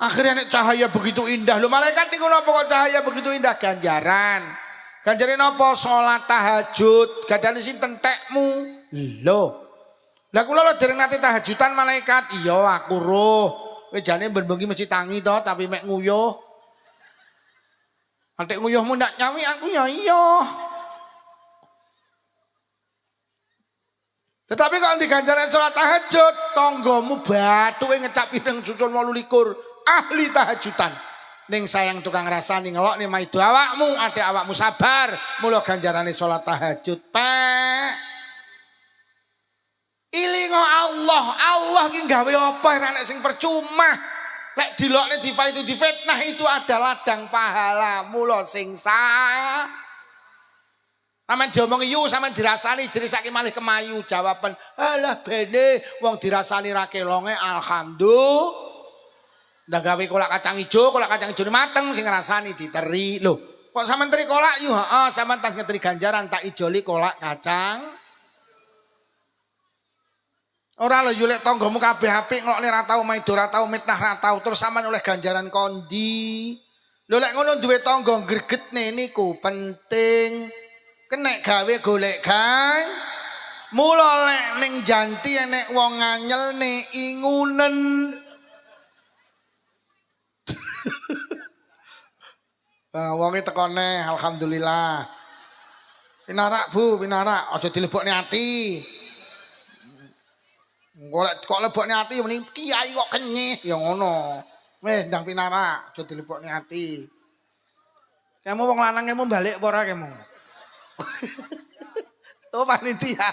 Akhirnya nek cahaya begitu indah. Lho malaikat niku napa kok cahaya begitu indah? Ganjaran. Ganjarane napa? Salat tahajud. Gadane sinten? Tekmu. Lho. Lah kula lho dereng nate tahajudan malaikat. Iya aku roh. Kowe jane ben-bengi mesti tangi to tapi mek nguyuh. Antek nguyuhmu ndak nyawi aku ya iya. Tetapi kalau diganjaran salat tahajud, tanggamu bathuke ngecap pireng susun 28. Ahli tahajudan ning sayang tukang rasani ngelokne maido awakmu, ate awakmu sabar, mula ganjarane salat tahajud pek. Ilingo Allah, Allah ki gawe apa nek sing percuma. Lek dilokne itu difitnah itu adalah ladang pahala mula sing sah. Sampeyan diomongi yu sampeyan dirasani dirisake malih kemayu jawaban alah bene wong dirasani ra kelonge alhamdulillah. Ndak gawe kolak kacang ijo mateng sing ngrasani diteri. Lho, kok sampeyan teri kolak yu? Heeh, sampeyan tas ngeteri ganjaran tak ijoli kolak kacang. Ora lho yulek tanggamu kabeh apik nglokne ra tau maido ra tau mitnah ra tau terus sampean oleh ganjaran kondi. Lho lek ngono duwe tangga gregetne niku penting. Kenek gawe golek kan. Mula lek ning janti enek wong nganyelne ingunen. Wonge tekone alhamdulillah. Pinarak Bu, pinarak aja dilebokne ati. Kok lebokne ati mending kiai kok kenyih ya ngono. Wis ndang pinarak aja dilebokne ati. Kamu wong lanang kamu balik apa ora kamu? Oh panitia.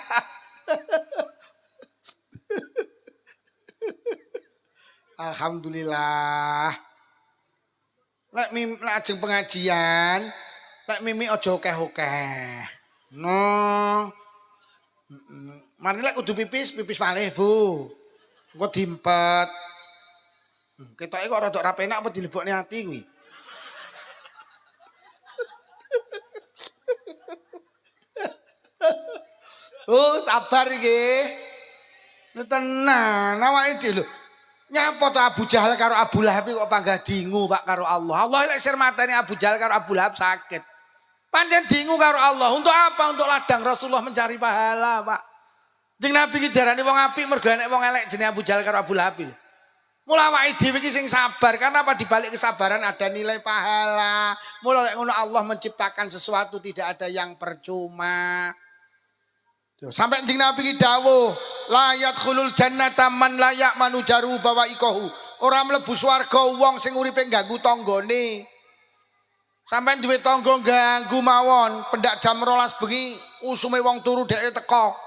Alhamdulillah. Lek ajeng pengajian, lek mimi aja akeh-akeh. No. Mari lek kudu pipis malih, Bu. Engko diempet. Ketoke kok rada ra penak apa dilebokne ati kuwi. Oh, sabar nggih. Tenan, awake dhewe lho. Nyapa to Abu Jahal karo Abu Lahab kok panggah dingu Pak karo Allah. Allah lek sir mateni Abu Jahal karo Abu Lahab sakit. Pancen dingu karo Allah. Untuk apa? Untuk ladang Rasulullah mencari pahala, Pak. Jeng Nabi ki diarani wong apik mergo enek wong elek jenenge Abu Jahal karo Abu Lahab. Mula awake dhewe iki sing sabar karena apa dibalik kesabaran ada nilai pahala. Mula lek ngono Allah menciptakan sesuatu tidak ada yang percuma. Sampai jeng Nabi ki dawuh, la yadkhulul jannata man la ya'manu jaru bawaikahu. Ora mlebu swarga wong sing uripe ganggu tanggane. Sampai duwe tangga ganggu mawon, pendak jam 12 bengi usume wong turu dheke teko.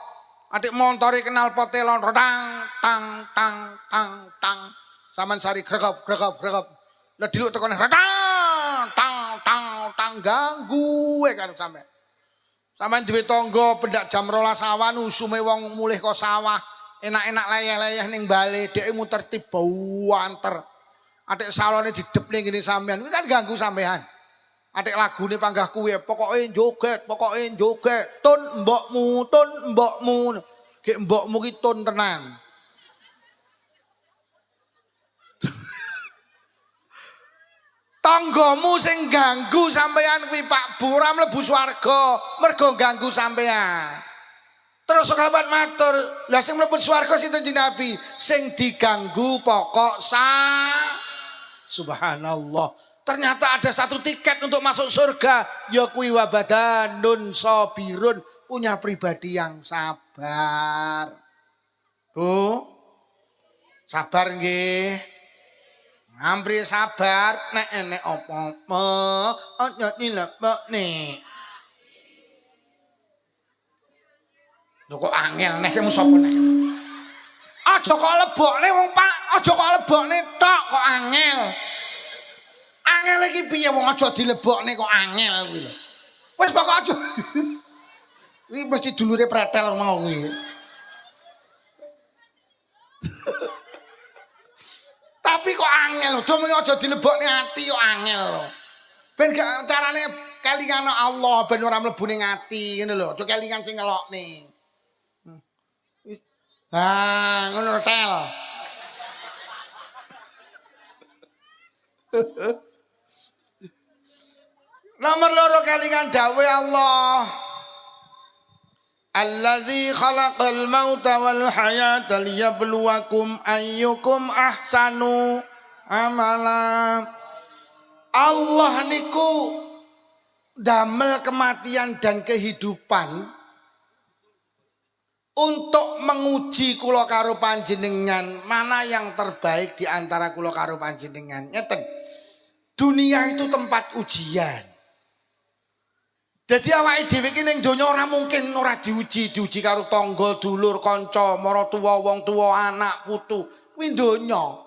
Adik montore kenal potelon tang tang tang tang tang. Saman sari gregop. Lah diluk tekone tang tang tang tang ganggu karo sampe. Sampeyan duwe tangga pendak jam 12 awan usume wong mulih kok sawah, enak-enak leyeh-leyeh ning bale, dheke muter tiba wanter. Atik salone dideple ngene sampean, kuwi kan ganggu sampean. Atik lagune panggah kuwi, pokoke joget. Tun mbokmu. Gek mbokmu ki tun tenan. Tanggamu sing ganggu sampean kuwi Pak Bu ora mlebu swarga mergo ganggu sampean. Terus sahabat matur, lah sing mlebu swarga sinten Nabi? Sing diganggu pokok Subhanallah. Ternyata ada satu tiket untuk masuk surga, ya kuwi wabadanun sabirun, punya pribadi yang sabar. Bu, sabar nggih. Hampir sabar nek enek apa-apa aja dilebokne. Lho kok angel nek kamu sapa nek? Aja kok lebokne wong Pak, aja kok lebokne tok kok angel. Angel iki piye wong aja dilebokne kok angel kuwi lho. Wis pokok aja. Iki mesti dulure pretel mau kuwi. Tapi kok angel, aja dilebokne ati kok angel. Ben gak carane kelingan Allah ben ora mlebu ning ati ngene lho, aja kelingan sing ngelokne. Ngono tel. Nomor loro kelingan dawuh Allah. Alladzi khalaqal mauta wal hayata liyabluwakum ayyukum ahsanu amala. Allah niku damel kematian dan kehidupan untuk menguji kula karo panjenengan mana yang terbaik di antara kula karo panjenengan. Ngeten. Dunia itu tempat ujian. Dadi awake dhewe iki ning donya ora mungkin ora diuji karo tangga, dulur, kanca, maratuwa, wong tuwa, anak, putu. Kuwi donya.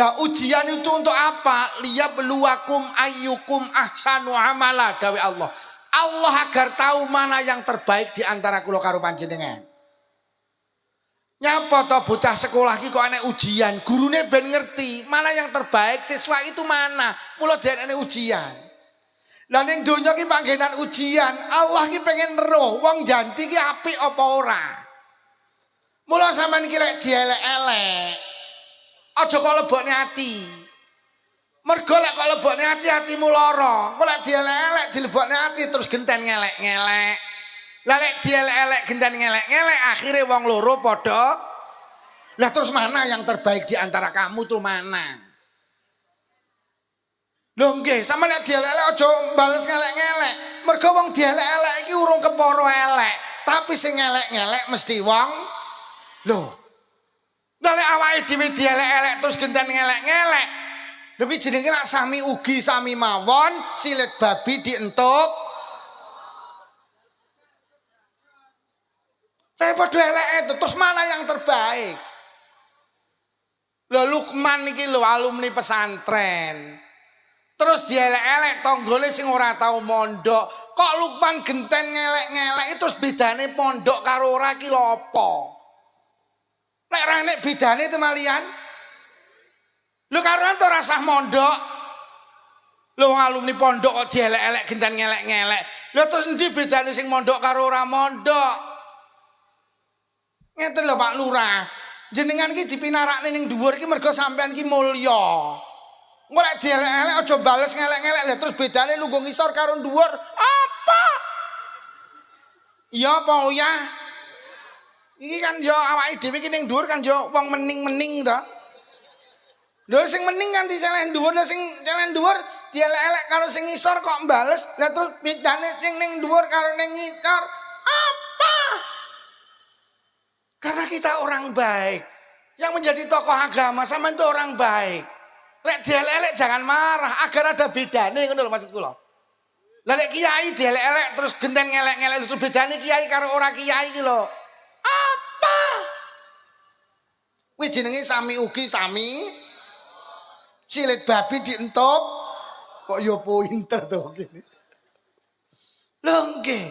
Lah ujian itu untuk apa? Liyabluwakum ayyukum ahsanu amala dawe Allah. Allah agar tahu mana yang terbaik di antara kula karo panjenengan. Nyapa to bocah sekolah iki kok ana ujian, gurune ben ngerti mana yang terbaik siswa itu mana. Mula dene ujian. Lah ning donya ki panggenan ujian, Allah ki pengen roh wong janti ki apik apa ora. Mula sampean ki lek dielek-elek, aja kok lebokne ati. Mergo lek kok lebokne ati atimu lara. Kok lek dielek-elek dilebokne ati terus genten ngelek-ngelek. Lah lek dielek-elek genten ngelek-ngelek akhire wong loro padha. Lah terus mana yang terbaik di antara kamu tuh mana? Lho nggih, sampeyan nek dielek-elek aja bales ngelek-ngelek. Mergo wong dielek-elek iki urung kepara elek, tapi sing ngelek-ngelek mesti wong. Lho. Nek awake dhewe dielek-elek terus genten ngelek-ngelek. Lha kuwi jenenge lak sami ugi sami mawon, silit babi dientuk. Tapi padha eleke terus mana yang terbaik? Lho Lukman iki lho alumni pesantren. Terus dielek-elek tanggane sing ora tau mondok. Kok Lukman genten ngelek-ngelek terus bedane pondok karo ora ki lho apa? Lek ra nek bedane temalian. Lho karuan to rasah mondok. Lho alumni pondok kok dielek-elek genten ngelek-ngelek. Lho terus endi bedane sing mondok karo ora mondok? Ngeten lho Pak Lurah. Jenengan ki dipinarakne ning dhuwur ki mergo sampean ki mulya. Mulai dielek-elek aja bales ngelek-ngelek lah terus bedane lungguh ngisor karo dhuwur apa? Iya apa ya? Iki kan yo awake dhewe iki ning dhuwur kan yo wong mening-mening to. Lho sing mening kan diceleh dhuwur, lha sing celeh dhuwur dielek-elek karo sing ngisor kok bales. Lah terus bedane sing ning dhuwur karo ning ngisor apa? Karena kita orang baik. Yang menjadi tokoh agama sama itu orang baik. Lek dielek-elek jangan marah agar ada bedane ngono lho maksud kula. Lah lek kiai dielek-elek terus genten ngelek-ngelek terus bedane kiai karo ora kiai iki lho. Apa? Kuwi jenenge sami ugi sami cilik babi dientup kok yo pinter to kene. Lho nggih.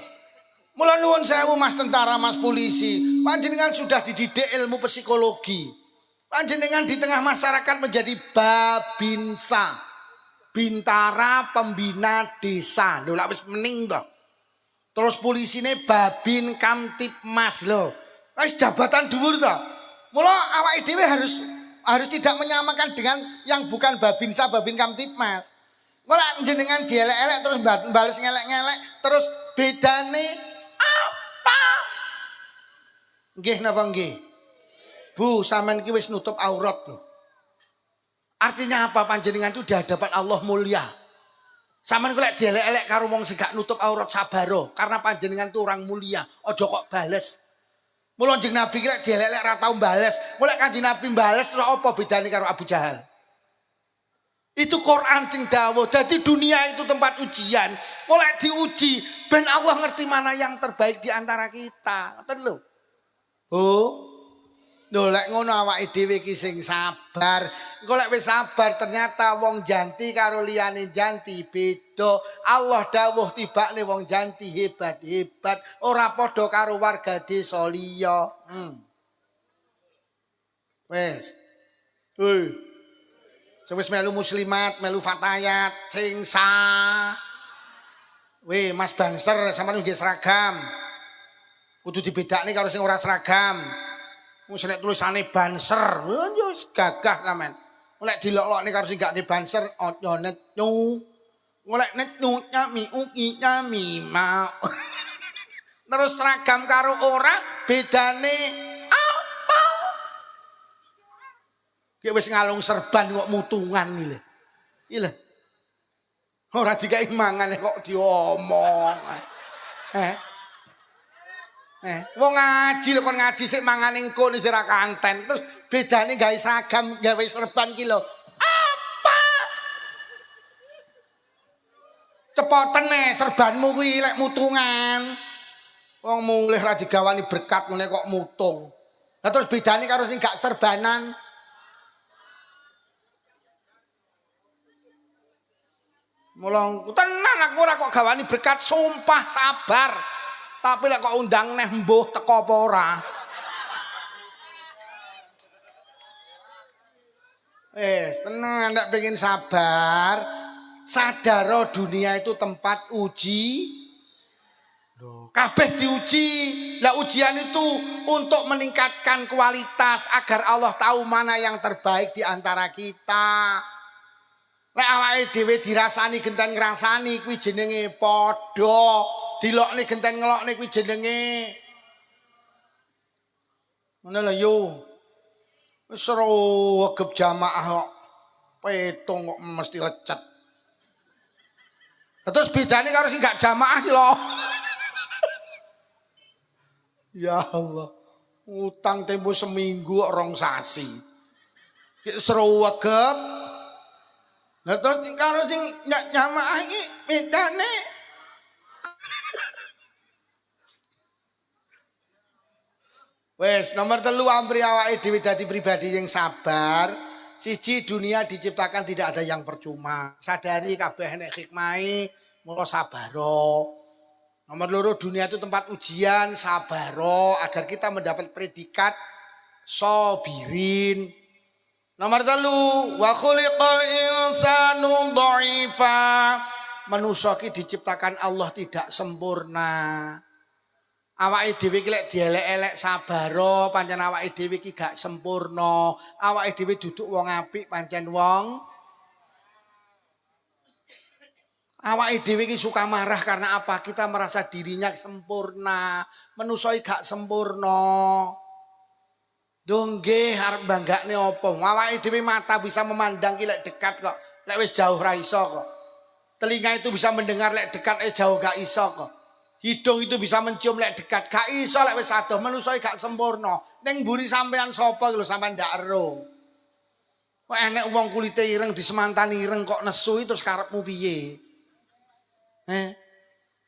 Mula nuwun sewu Mas tentara, Mas polisi, panjenengan sudah dididik ilmu psikologi. Panjenengan di tengah masyarakat menjadi babinsa, bintara pembina desa. Lho lak wis mening to. Terus polisine babin kamtipmas lho. Wis jabatan dhuwur to. Mula awake dhewe harus tidak menyamakan dengan yang bukan babinsa, babin kamtipmas. Mula jenengan dielek-elek terus bales ngelek-ngelek terus bedane apa? Nggih napa nggih? Bu, sampean iki wis nutup aurat loh. Artinya apa? Panjenengan itu di hadapan Allah mulia. Sampean ku lek dielek-elek karo wong sing gak nutup aurat sabaro, karena panjenengan itu orang mulia. Aja kok bales. Mula jeneng Nabi ki lek dielek-elek ra tau bales. Mulai Kanjeng Nabi bales terus apa bedane karo Abu Jahal? Itu Quran sing dawuh. Jadi dunia itu tempat ujian. Mulai diuji ben Allah ngerti mana yang terbaik di antara kita. Ngoten lho. Oh. Lho lek ngono awake dhewe iki sing sabar. Engko lek wis sabar ternyata wong janti karo liyane janti beda. Allah dawuh tibakne wong janti hebat-hebat ora padha karo warga desa liya. Wes. Hei. Sing wis melu muslimat, melu fatayat, sing sah. Weh, Mas Banser sampeyan nggih seragam. Kudu dibedakne karo sing ora seragam. Wis nek tulisane Banser, yo gagah sampean. Oleh dilok-lokne karo sing gak nge Banser, yo net nyu. Oleh net nyu nyami uki nyami mau. Terus seragam karo ora bedane apa? Ki wis ngalung serban kok mutungan iki lho. Iki lho. Ora dikai mangan kok diomong. Wong ngaji lho kon ngaji sik mangan engko ning sira kanten. Terus bedane gawe seragam, gawe serban ki lho. Apa? Cepoten serbanmu kuwi lek mutungan. Wong mulih ra digawani berkat ngene kok mutung. Lah terus bedane karo sing gak serbanan. Mulang tenan aku ora kok gawani berkat sumpah sabar. Tapi lek kok undang neh mbuh teko apa ora. Tenang ndak pengen sabar. Sadaro dunia itu tempat uji. Kabeh diuji. Lah ujian itu untuk meningkatkan kualitas agar Allah tahu mana yang terbaik di antara kita. Lek awake dhewe dirasani genten ngrasani kuwi jenenge padha, dilokne genten ngelokne kuwi jenenge ngono lho yo. Wis regep jamaah kok petung kok mesti lecet. Terus bedane karo sing gak jamaah ki lho. Ya Allah, utang tempo seminggu kok 2 sasi. Ki seru regep. Lah terus karo sing jamaah iki bedane wes nomor 3 ampri awake dhewe dadi pribadi yang sabar. Siji dunia diciptakan tidak ada yang percuma. Sadari kabeh nek hikmahe mula sabaro. Nomor 2 dunia itu tempat ujian sabaro agar kita mendapat predikat sabirin. Nomor 3 wa khuliqal insanu dha'ifa. Manusa ki diciptakan Allah tidak sempurna. Awake dhewe ki lek dielek-elek sabaro pancen awake dhewe ki gak sempurna. Awake dhewe duduk wong apik pancen wong. Awake dhewe ki suka marah karena apa? Kita merasa dirinya sempurna. Manusa ki gak sempurna. Duh nggih arep banggane apa? Awake dhewe mata bisa memandang ki lek dekat kok. Lek wis jauh ra iso kok. Telinga itu bisa mendengar lek dekat jauh gak iso kok. Hidung itu bisa mencium lek dekat, gak iso lek wis adoh, manusa gak sempurna. Ning mburi sampean sapa lho sampean ndak ero. Kok enek wong kulite ireng disemantani ireng kok nesu terus karepmu piye?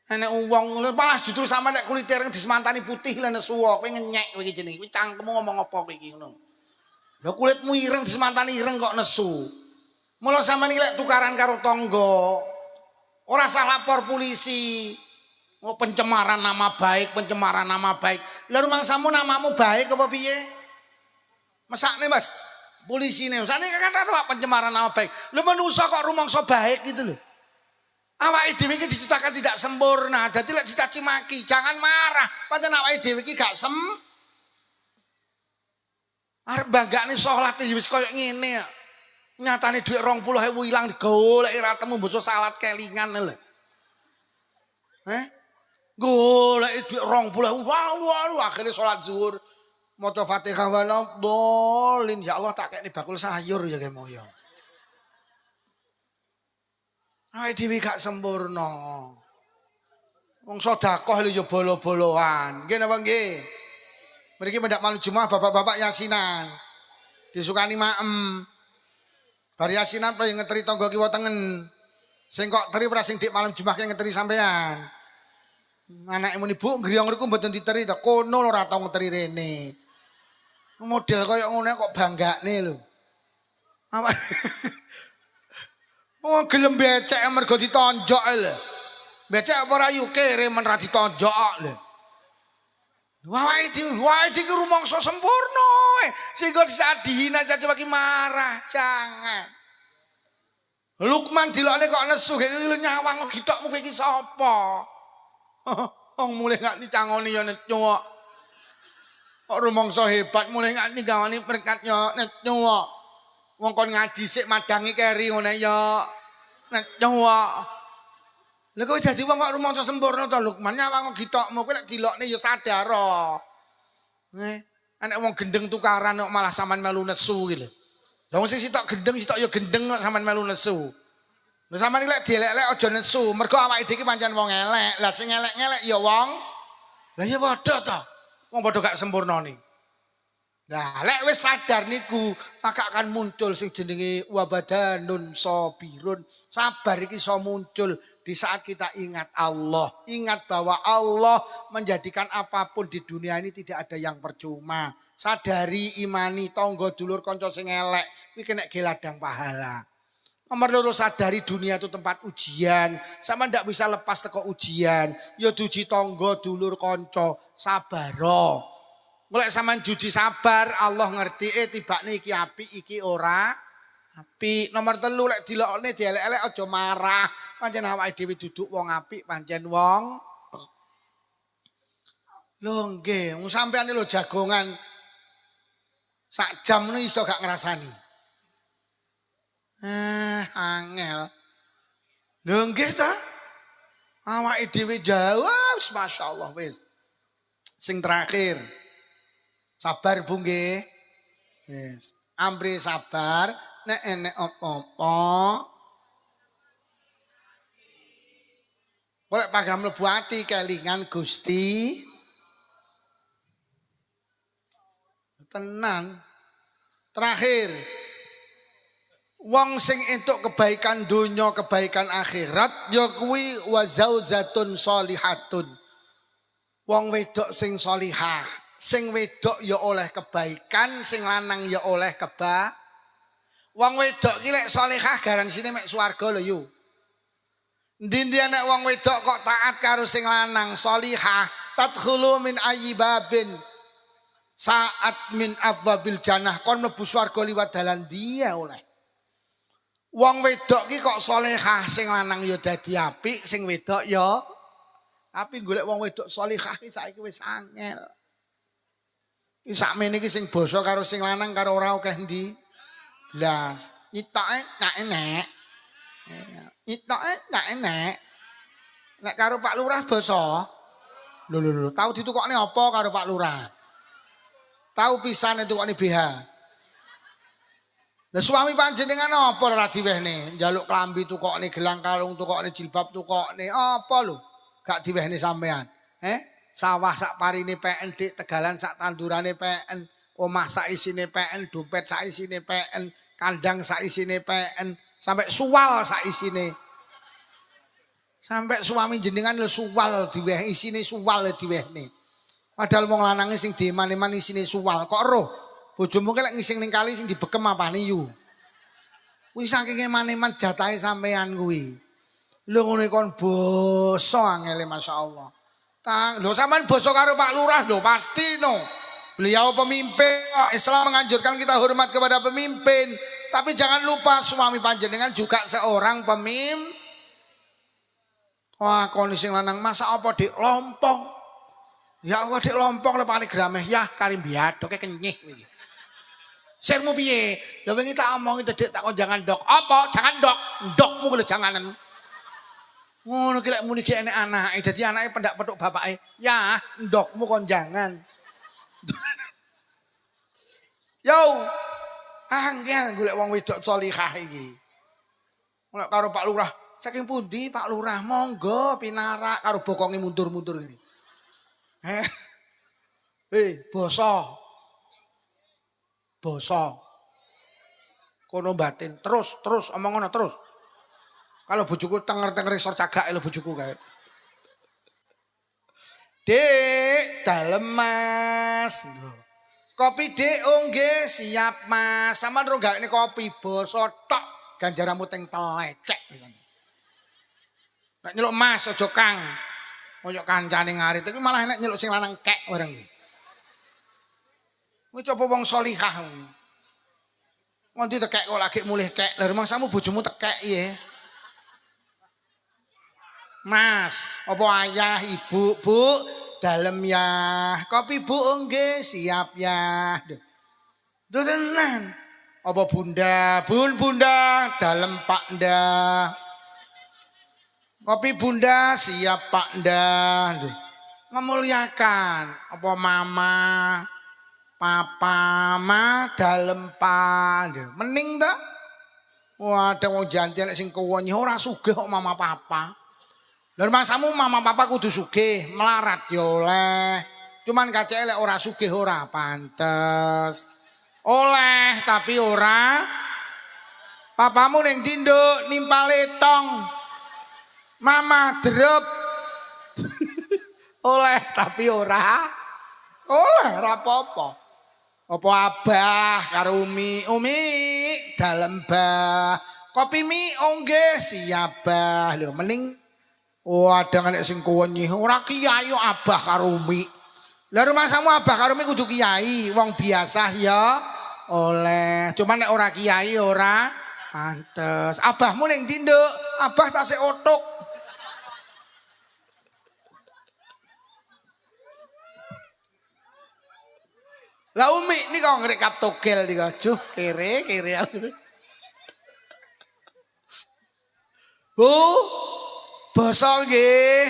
Enek wong malah justru sampean nek kulite ireng disemantani putih lan nesu kowe ngenyek kowe iki jenenge. Kowe cangkemmu ngomong apa kowe iki ngono. Lah kulitmu ireng disemantani ireng kok nesu. Mula sampean iki lek tukaran karo tangga ora usah lapor polisi. Oh pencemaran nama baik, pencemaran nama baik. Lah rumangsamu namamu baik apa piye? Mesakne Mas, polisine. Mesakne kan kata pencemaran nama baik. Lu manusa kok rumangsa baik gitu loh. Awake dhewe iki diciptakan tidak sempurna. Dadi lek dicaci maki, jangan marah. Pancen awake dhewe iki gak arep banggane salat wis koyo ngene. Nyatane dhuwit 20.000 ilang digoleki ra temu bocah salat kelingan lho. Golek dhuwit 20.000 waduh akhirnya sholat zuhur maca Fatihah wala dolin ya Allah tak kekne bakul sayur ya kemoyo. Awake dhewe gak sempurna. Wong sedekah lho ya bolo-boloan. Nggih napa nggih? Mriki mendak malam Jumat bapak-bapak yasinan. Disukani maem. Bar yasinan pengen ngeteri tangga kiwa tengen. Sing kok teri ora sing dik malam Jumat ki ngeteri sampean. Anake muni Bu griyong riku mboten diteri ta kono ora tau ngeteri rene. Model kaya ngono kok banggane lho. Apa? Oh gelem becek mergo ditonjok lho. Becek apa ora yu kere men ra ditonjok lho. Wae iki rumangsa sempurna. Sehingga disadihina caca bagi marah, jangan. Lukman dilokne kok nesu kaya nyawang githokmu kowe iki sapa? Wong mulih gak dicangoni ya nyuwak. Kok rumangsa hebat mulih gak ninggalani berkat ya nyuwak. Wong kon ngaji sik madangi keri ngene ya nyuwak. Lha kowe dadi wong kok rumangsa sempurna to Lukman nyawang githokmu kowe lek dilokne ya sadar. Anek wong gendeng tukaran kok malah sampean melu nesu iki lho. Lah wong sing sitok gendeng sitok ya gendeng kok sampean melu nesu. Lha sampean iki lek dielek-elek aja nesu, mergo awake dhewe iki pancen wong elek. Lah sing elek-elek ya wong. Lah ya padha to. Wong padha gak sempurna nih. Nah, lek wis sadar niku, maka akan muncul sing jenenge wabadanun sabirun. Sabar iki iso muncul Di saat kita ingat Allah, ingat bahwa Allah menjadikan apapun di dunia ini tidak ada yang percuma. Sadari, imani, tonggo, dulur, konco sing elek, kuwi kena geladang pahala. Nomor loro, sadari dunia itu tempat ujian. Sama ndak bisa lepas teko ujian. Ya duji tonggo, dulur, konco, sabaro. Mulai sampean juji sabar, Allah ngerti tibakne iki apik iki ora apik. Nomor 3 lek dilokne dielek-elek aja marah. Pancen awake dhewe duduk wong apik pancen wong. Lho nggih, wong sampean lho jagongan sak jam ini iso gak ngrasani. Angel. Lho nggih ta? Awake dhewe jawab masyaallah wis. Sing terakhir. Sabar Bu nggih. Yes. Amri sabar nek enek apa-apa. Boleh pagam mlebu ati kelingan Gusti. Tenan. Terakhir. Wong sing entuk kebaikan dunya, kebaikan akhirat ya kuwi wa zauzatun sholihatun. Wong wedok sing sholihah. Sing wedok ya oleh kebaikan, sing lanang ya oleh Wong wedok ki lek salehah garansine mek swarga lho yu. Ndi-ndi nek wong wedok kok taat karo sing lanang salihah, tadkhulu min ayyibabin saat min afwabil jannah, kon mlebu swarga liwat dalan dia oleh. Wong wedok ki kok salehah, sing lanang ya dadi apik, sing wedok ya tapi golek wong wedok salehah ki saiki wis angel. Iki sakmene iki sing basa karo sing lanang karo ora akeh ndi. Blas, nyitoke gak enek. Nyitoke gak enek. Nek karo Pak Lurah basa. Lho, tau ditukokne apa karo Pak Lurah? Tau pisan ditukokne BH. Lah suami panjenengan apa ora diwehne? Njaluk klambi tukokne, gelang kalung tukokne, jilbab tukokne, apa lho? Gak diwehne sampean. Sawah sak parine PN, dik tegalan sak tandurane PN, omah sak isine PN, dompet sak isine PN, kandang sak isine PN, sampai suwal sak isine. Sampai suami jenengan lho suwal diweh isine suwal diwehne. Padahal wong lanange sing diman-iman isine suwal. Kok roh bojomu ki lek ngising ning kali sing dibekem apane yu. Kuwi saking eman-eman jatahe sampean kuwi. Lho ngene kon basa angele masyaallah. Lho sampean basa karo Pak Lurah lho pasti no. Beliau pemimpin. Islam menganjurkan kita hormat kepada pemimpin. Tapi jangan lupa suami panjenengan juga seorang pemimpin. Wah kondisi lanang masa apa dik lompong. Ya Allah dik lompong le paling grameh ya karim biadoke kenyih iki. Sirmu piye? Lho wingi tak omongi dik tak kon jangan dok. Apa? Jangan dok. Ndokmu lho janganan. Ngono ki lek muni ki enek anake, dadi anake pendak petuk bapake. Ya, ndokmu kon jangan. Yo, angel golek wong wedok salihah iki. Nek karo Pak Lurah, saking pundi Pak Lurah? Monggo pinarak karo bokonge mundur-mundur iki. Basa. Basa. Kono batin terus omong ngono terus. Kalau bojoku tenger-tenger isor cagak lho bojoku kae. Dek, dalem Mas. Kopi Dek nggih siap Mas. Sampeyan ro gak ini kopi basa tok ganjaranmu teng telecek pisan. Nek nyeluk Mas aja Kang. Koyo kancane ngarit iki malah nek nyeluk sing lanang kek bareng iki. Kuwi coba wong salihah kuwi. Ngendi tekek kok lagi mulih kek. Lah rumangsamu bojomu tekek ya. Mas, apa ayah, ibu, bu, dalem ya. Kopi bu nggih siap ya. Duh tenan. Apa bunda, bunda, dalem Pak ndah. Kopi bunda siap Pak ndah. Memuliakan. Apa mama, papa, ma, dalem Pak. Mening ta? Wah, ada wong jantian sing kuwonyi ora sugih kok mama papa. Lha mangsamu mama papa kudu sugih, melarat ya oleh. Cuman kaceke lek ora sugih ora pantes. Oleh tapi ora. Papamu ning ndi nduk nimpale tong. Mama drep. Oleh tapi ora. Oleh ora apa-apa. Apa abah karo umi. Umi dalem bah. Kopi mi nggih siap bah. Lho mending ada nek sing kuwenyi ora kiai yo abah karo umi. Lah rumahmu abah karo umi kudu kiai, wong biasa ya oleh. Cuman nek ora kiai ora pantes. Abahmu ning ndi, Nduk? Abah tasik otuk. Lah umi ini kok ngrekap togel iki aja kere. Bu, basa nggih.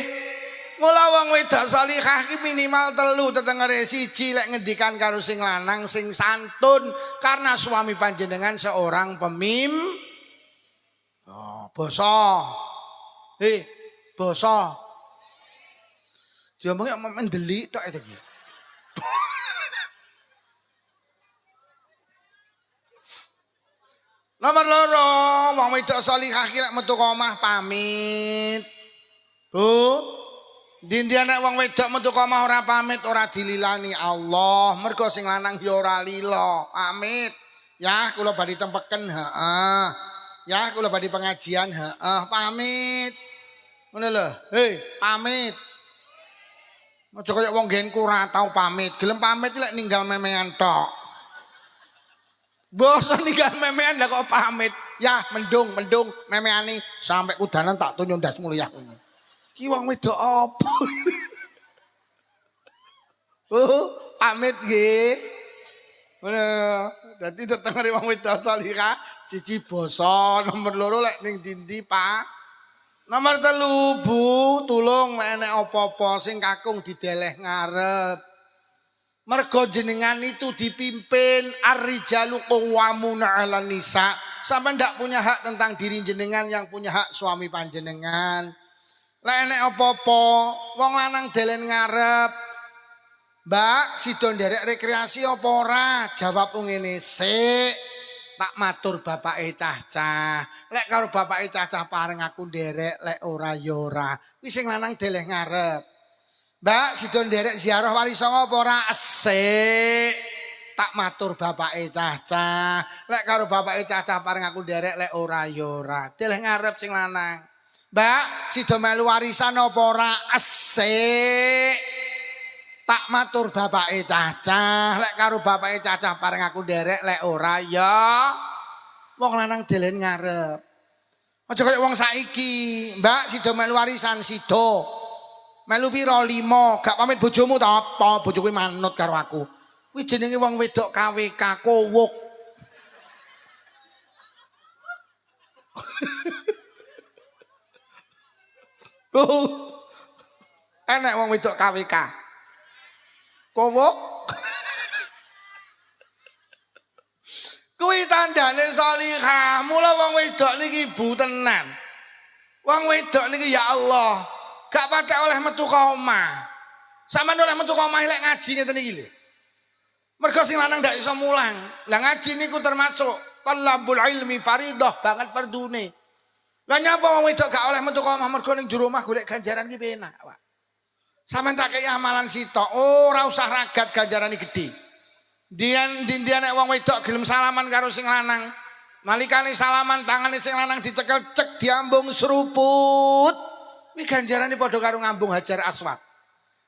Mula wong wedok salihah ki minimal 3 tetengere siji lek ngendikan karo sing lanang sing santun karena suami panjenengan seorang Oh, basa. Basa. Diomongi mendelik tok iki. Nomor 2, wong wedok salihah ki lek metu ka omah pamit. Bu, dindian nek wong wedok metu ka omah ora pamit ora dililani Allah. Mergo sing lanang ya ora lila. Pamit. Ya, kula badhe tempeken, heeh. Ya, kula badhe pengajian, heeh. Pamit. Ngono lho. Pamit. Aja kaya wong nggenku ora tau pamit. Gelem pamit lek ninggal memean tok. Bosan ninggal memean lah kok pamit. Ya mendung memeani sampai udanan tak tunjuk ndas mulia. Ki wong wedok apa? Pamit nggih. Ngono. Dadi tetengere wong wedok salihah siji basa, nomor 2 lek ning ndi Pak. Nomor 3 Bu, tulung enek apa-apa sing kakung dideleh ngarep. Mergo jenengan itu dipimpin ar-rijalu qawwamuna 'alan nisa. Sampeyan ndak punya hak tentang diri jenengan, yang punya hak suami panjenengan. Lek enek apa-apa, wong lanang delen ngarep. Mbak, sida nderek rekreasi apa ora? Jawab ngene, "Sik, tak matur bapake cah-cah. Lek karo bapake cah-cah pareng aku nderek, lek ora ya ora." Kuwi sing lanang deleh ngarep. Mbak, sida nderek ziarah Wali Songo apa ora? Esik. Tak matur bapake cah-cah. Lek karo bapake cah-cah pareng aku nderek lek ora ya ora. Deleh ngarep sing lanang. Mbak, sida melu warisan apa ora? Esik. Tak matur bapake cah-cah. Lek karo bapake cah-cah pareng aku nderek lek ora ya. Wong lanang deleh ngarep. Aja kaya wong saiki. Mbak, sida melu warisan sida. Melu piro 5, gak pamit bojomu ta apa? Bojoku manut karo aku. Kuwi jenenge wong wedok KWK kowuk. Enek wong wedok KWK. Kowuk. Kuwi tandane salihah. Mula wong wedok niki ibu tenan. Wong wedok niki ya Allah. Gak patek oleh metu ka omah. Sampeyan oleh metu ka omah lek ngaji ngeten iki lho. Mergo sing lanang ndak iso mulang. Lah ngaji niku termasuk talabul ilmi faridah banget fardune. Lah nyapa wong wedok gak oleh metu ka omah mergo ning jero omah golek ganjaran ki penak, Pak. Sampeyan tak kei amalan sitok, ora usah ragat ganjarane gedhe. Dian nek wong wedok gelem salaman karo sing lanang. Nalikane salaman tangane sing lanang dicekel cek diambung seruput. Ini ganjarannya padha karo ngambung Hajar Aswad.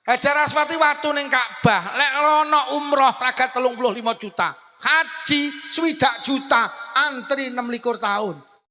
Hajar Aswad itu watu ning Ka'bah. Lek rono umroh ragat 35 juta. Haji 60 juta. Antri 26 tahun.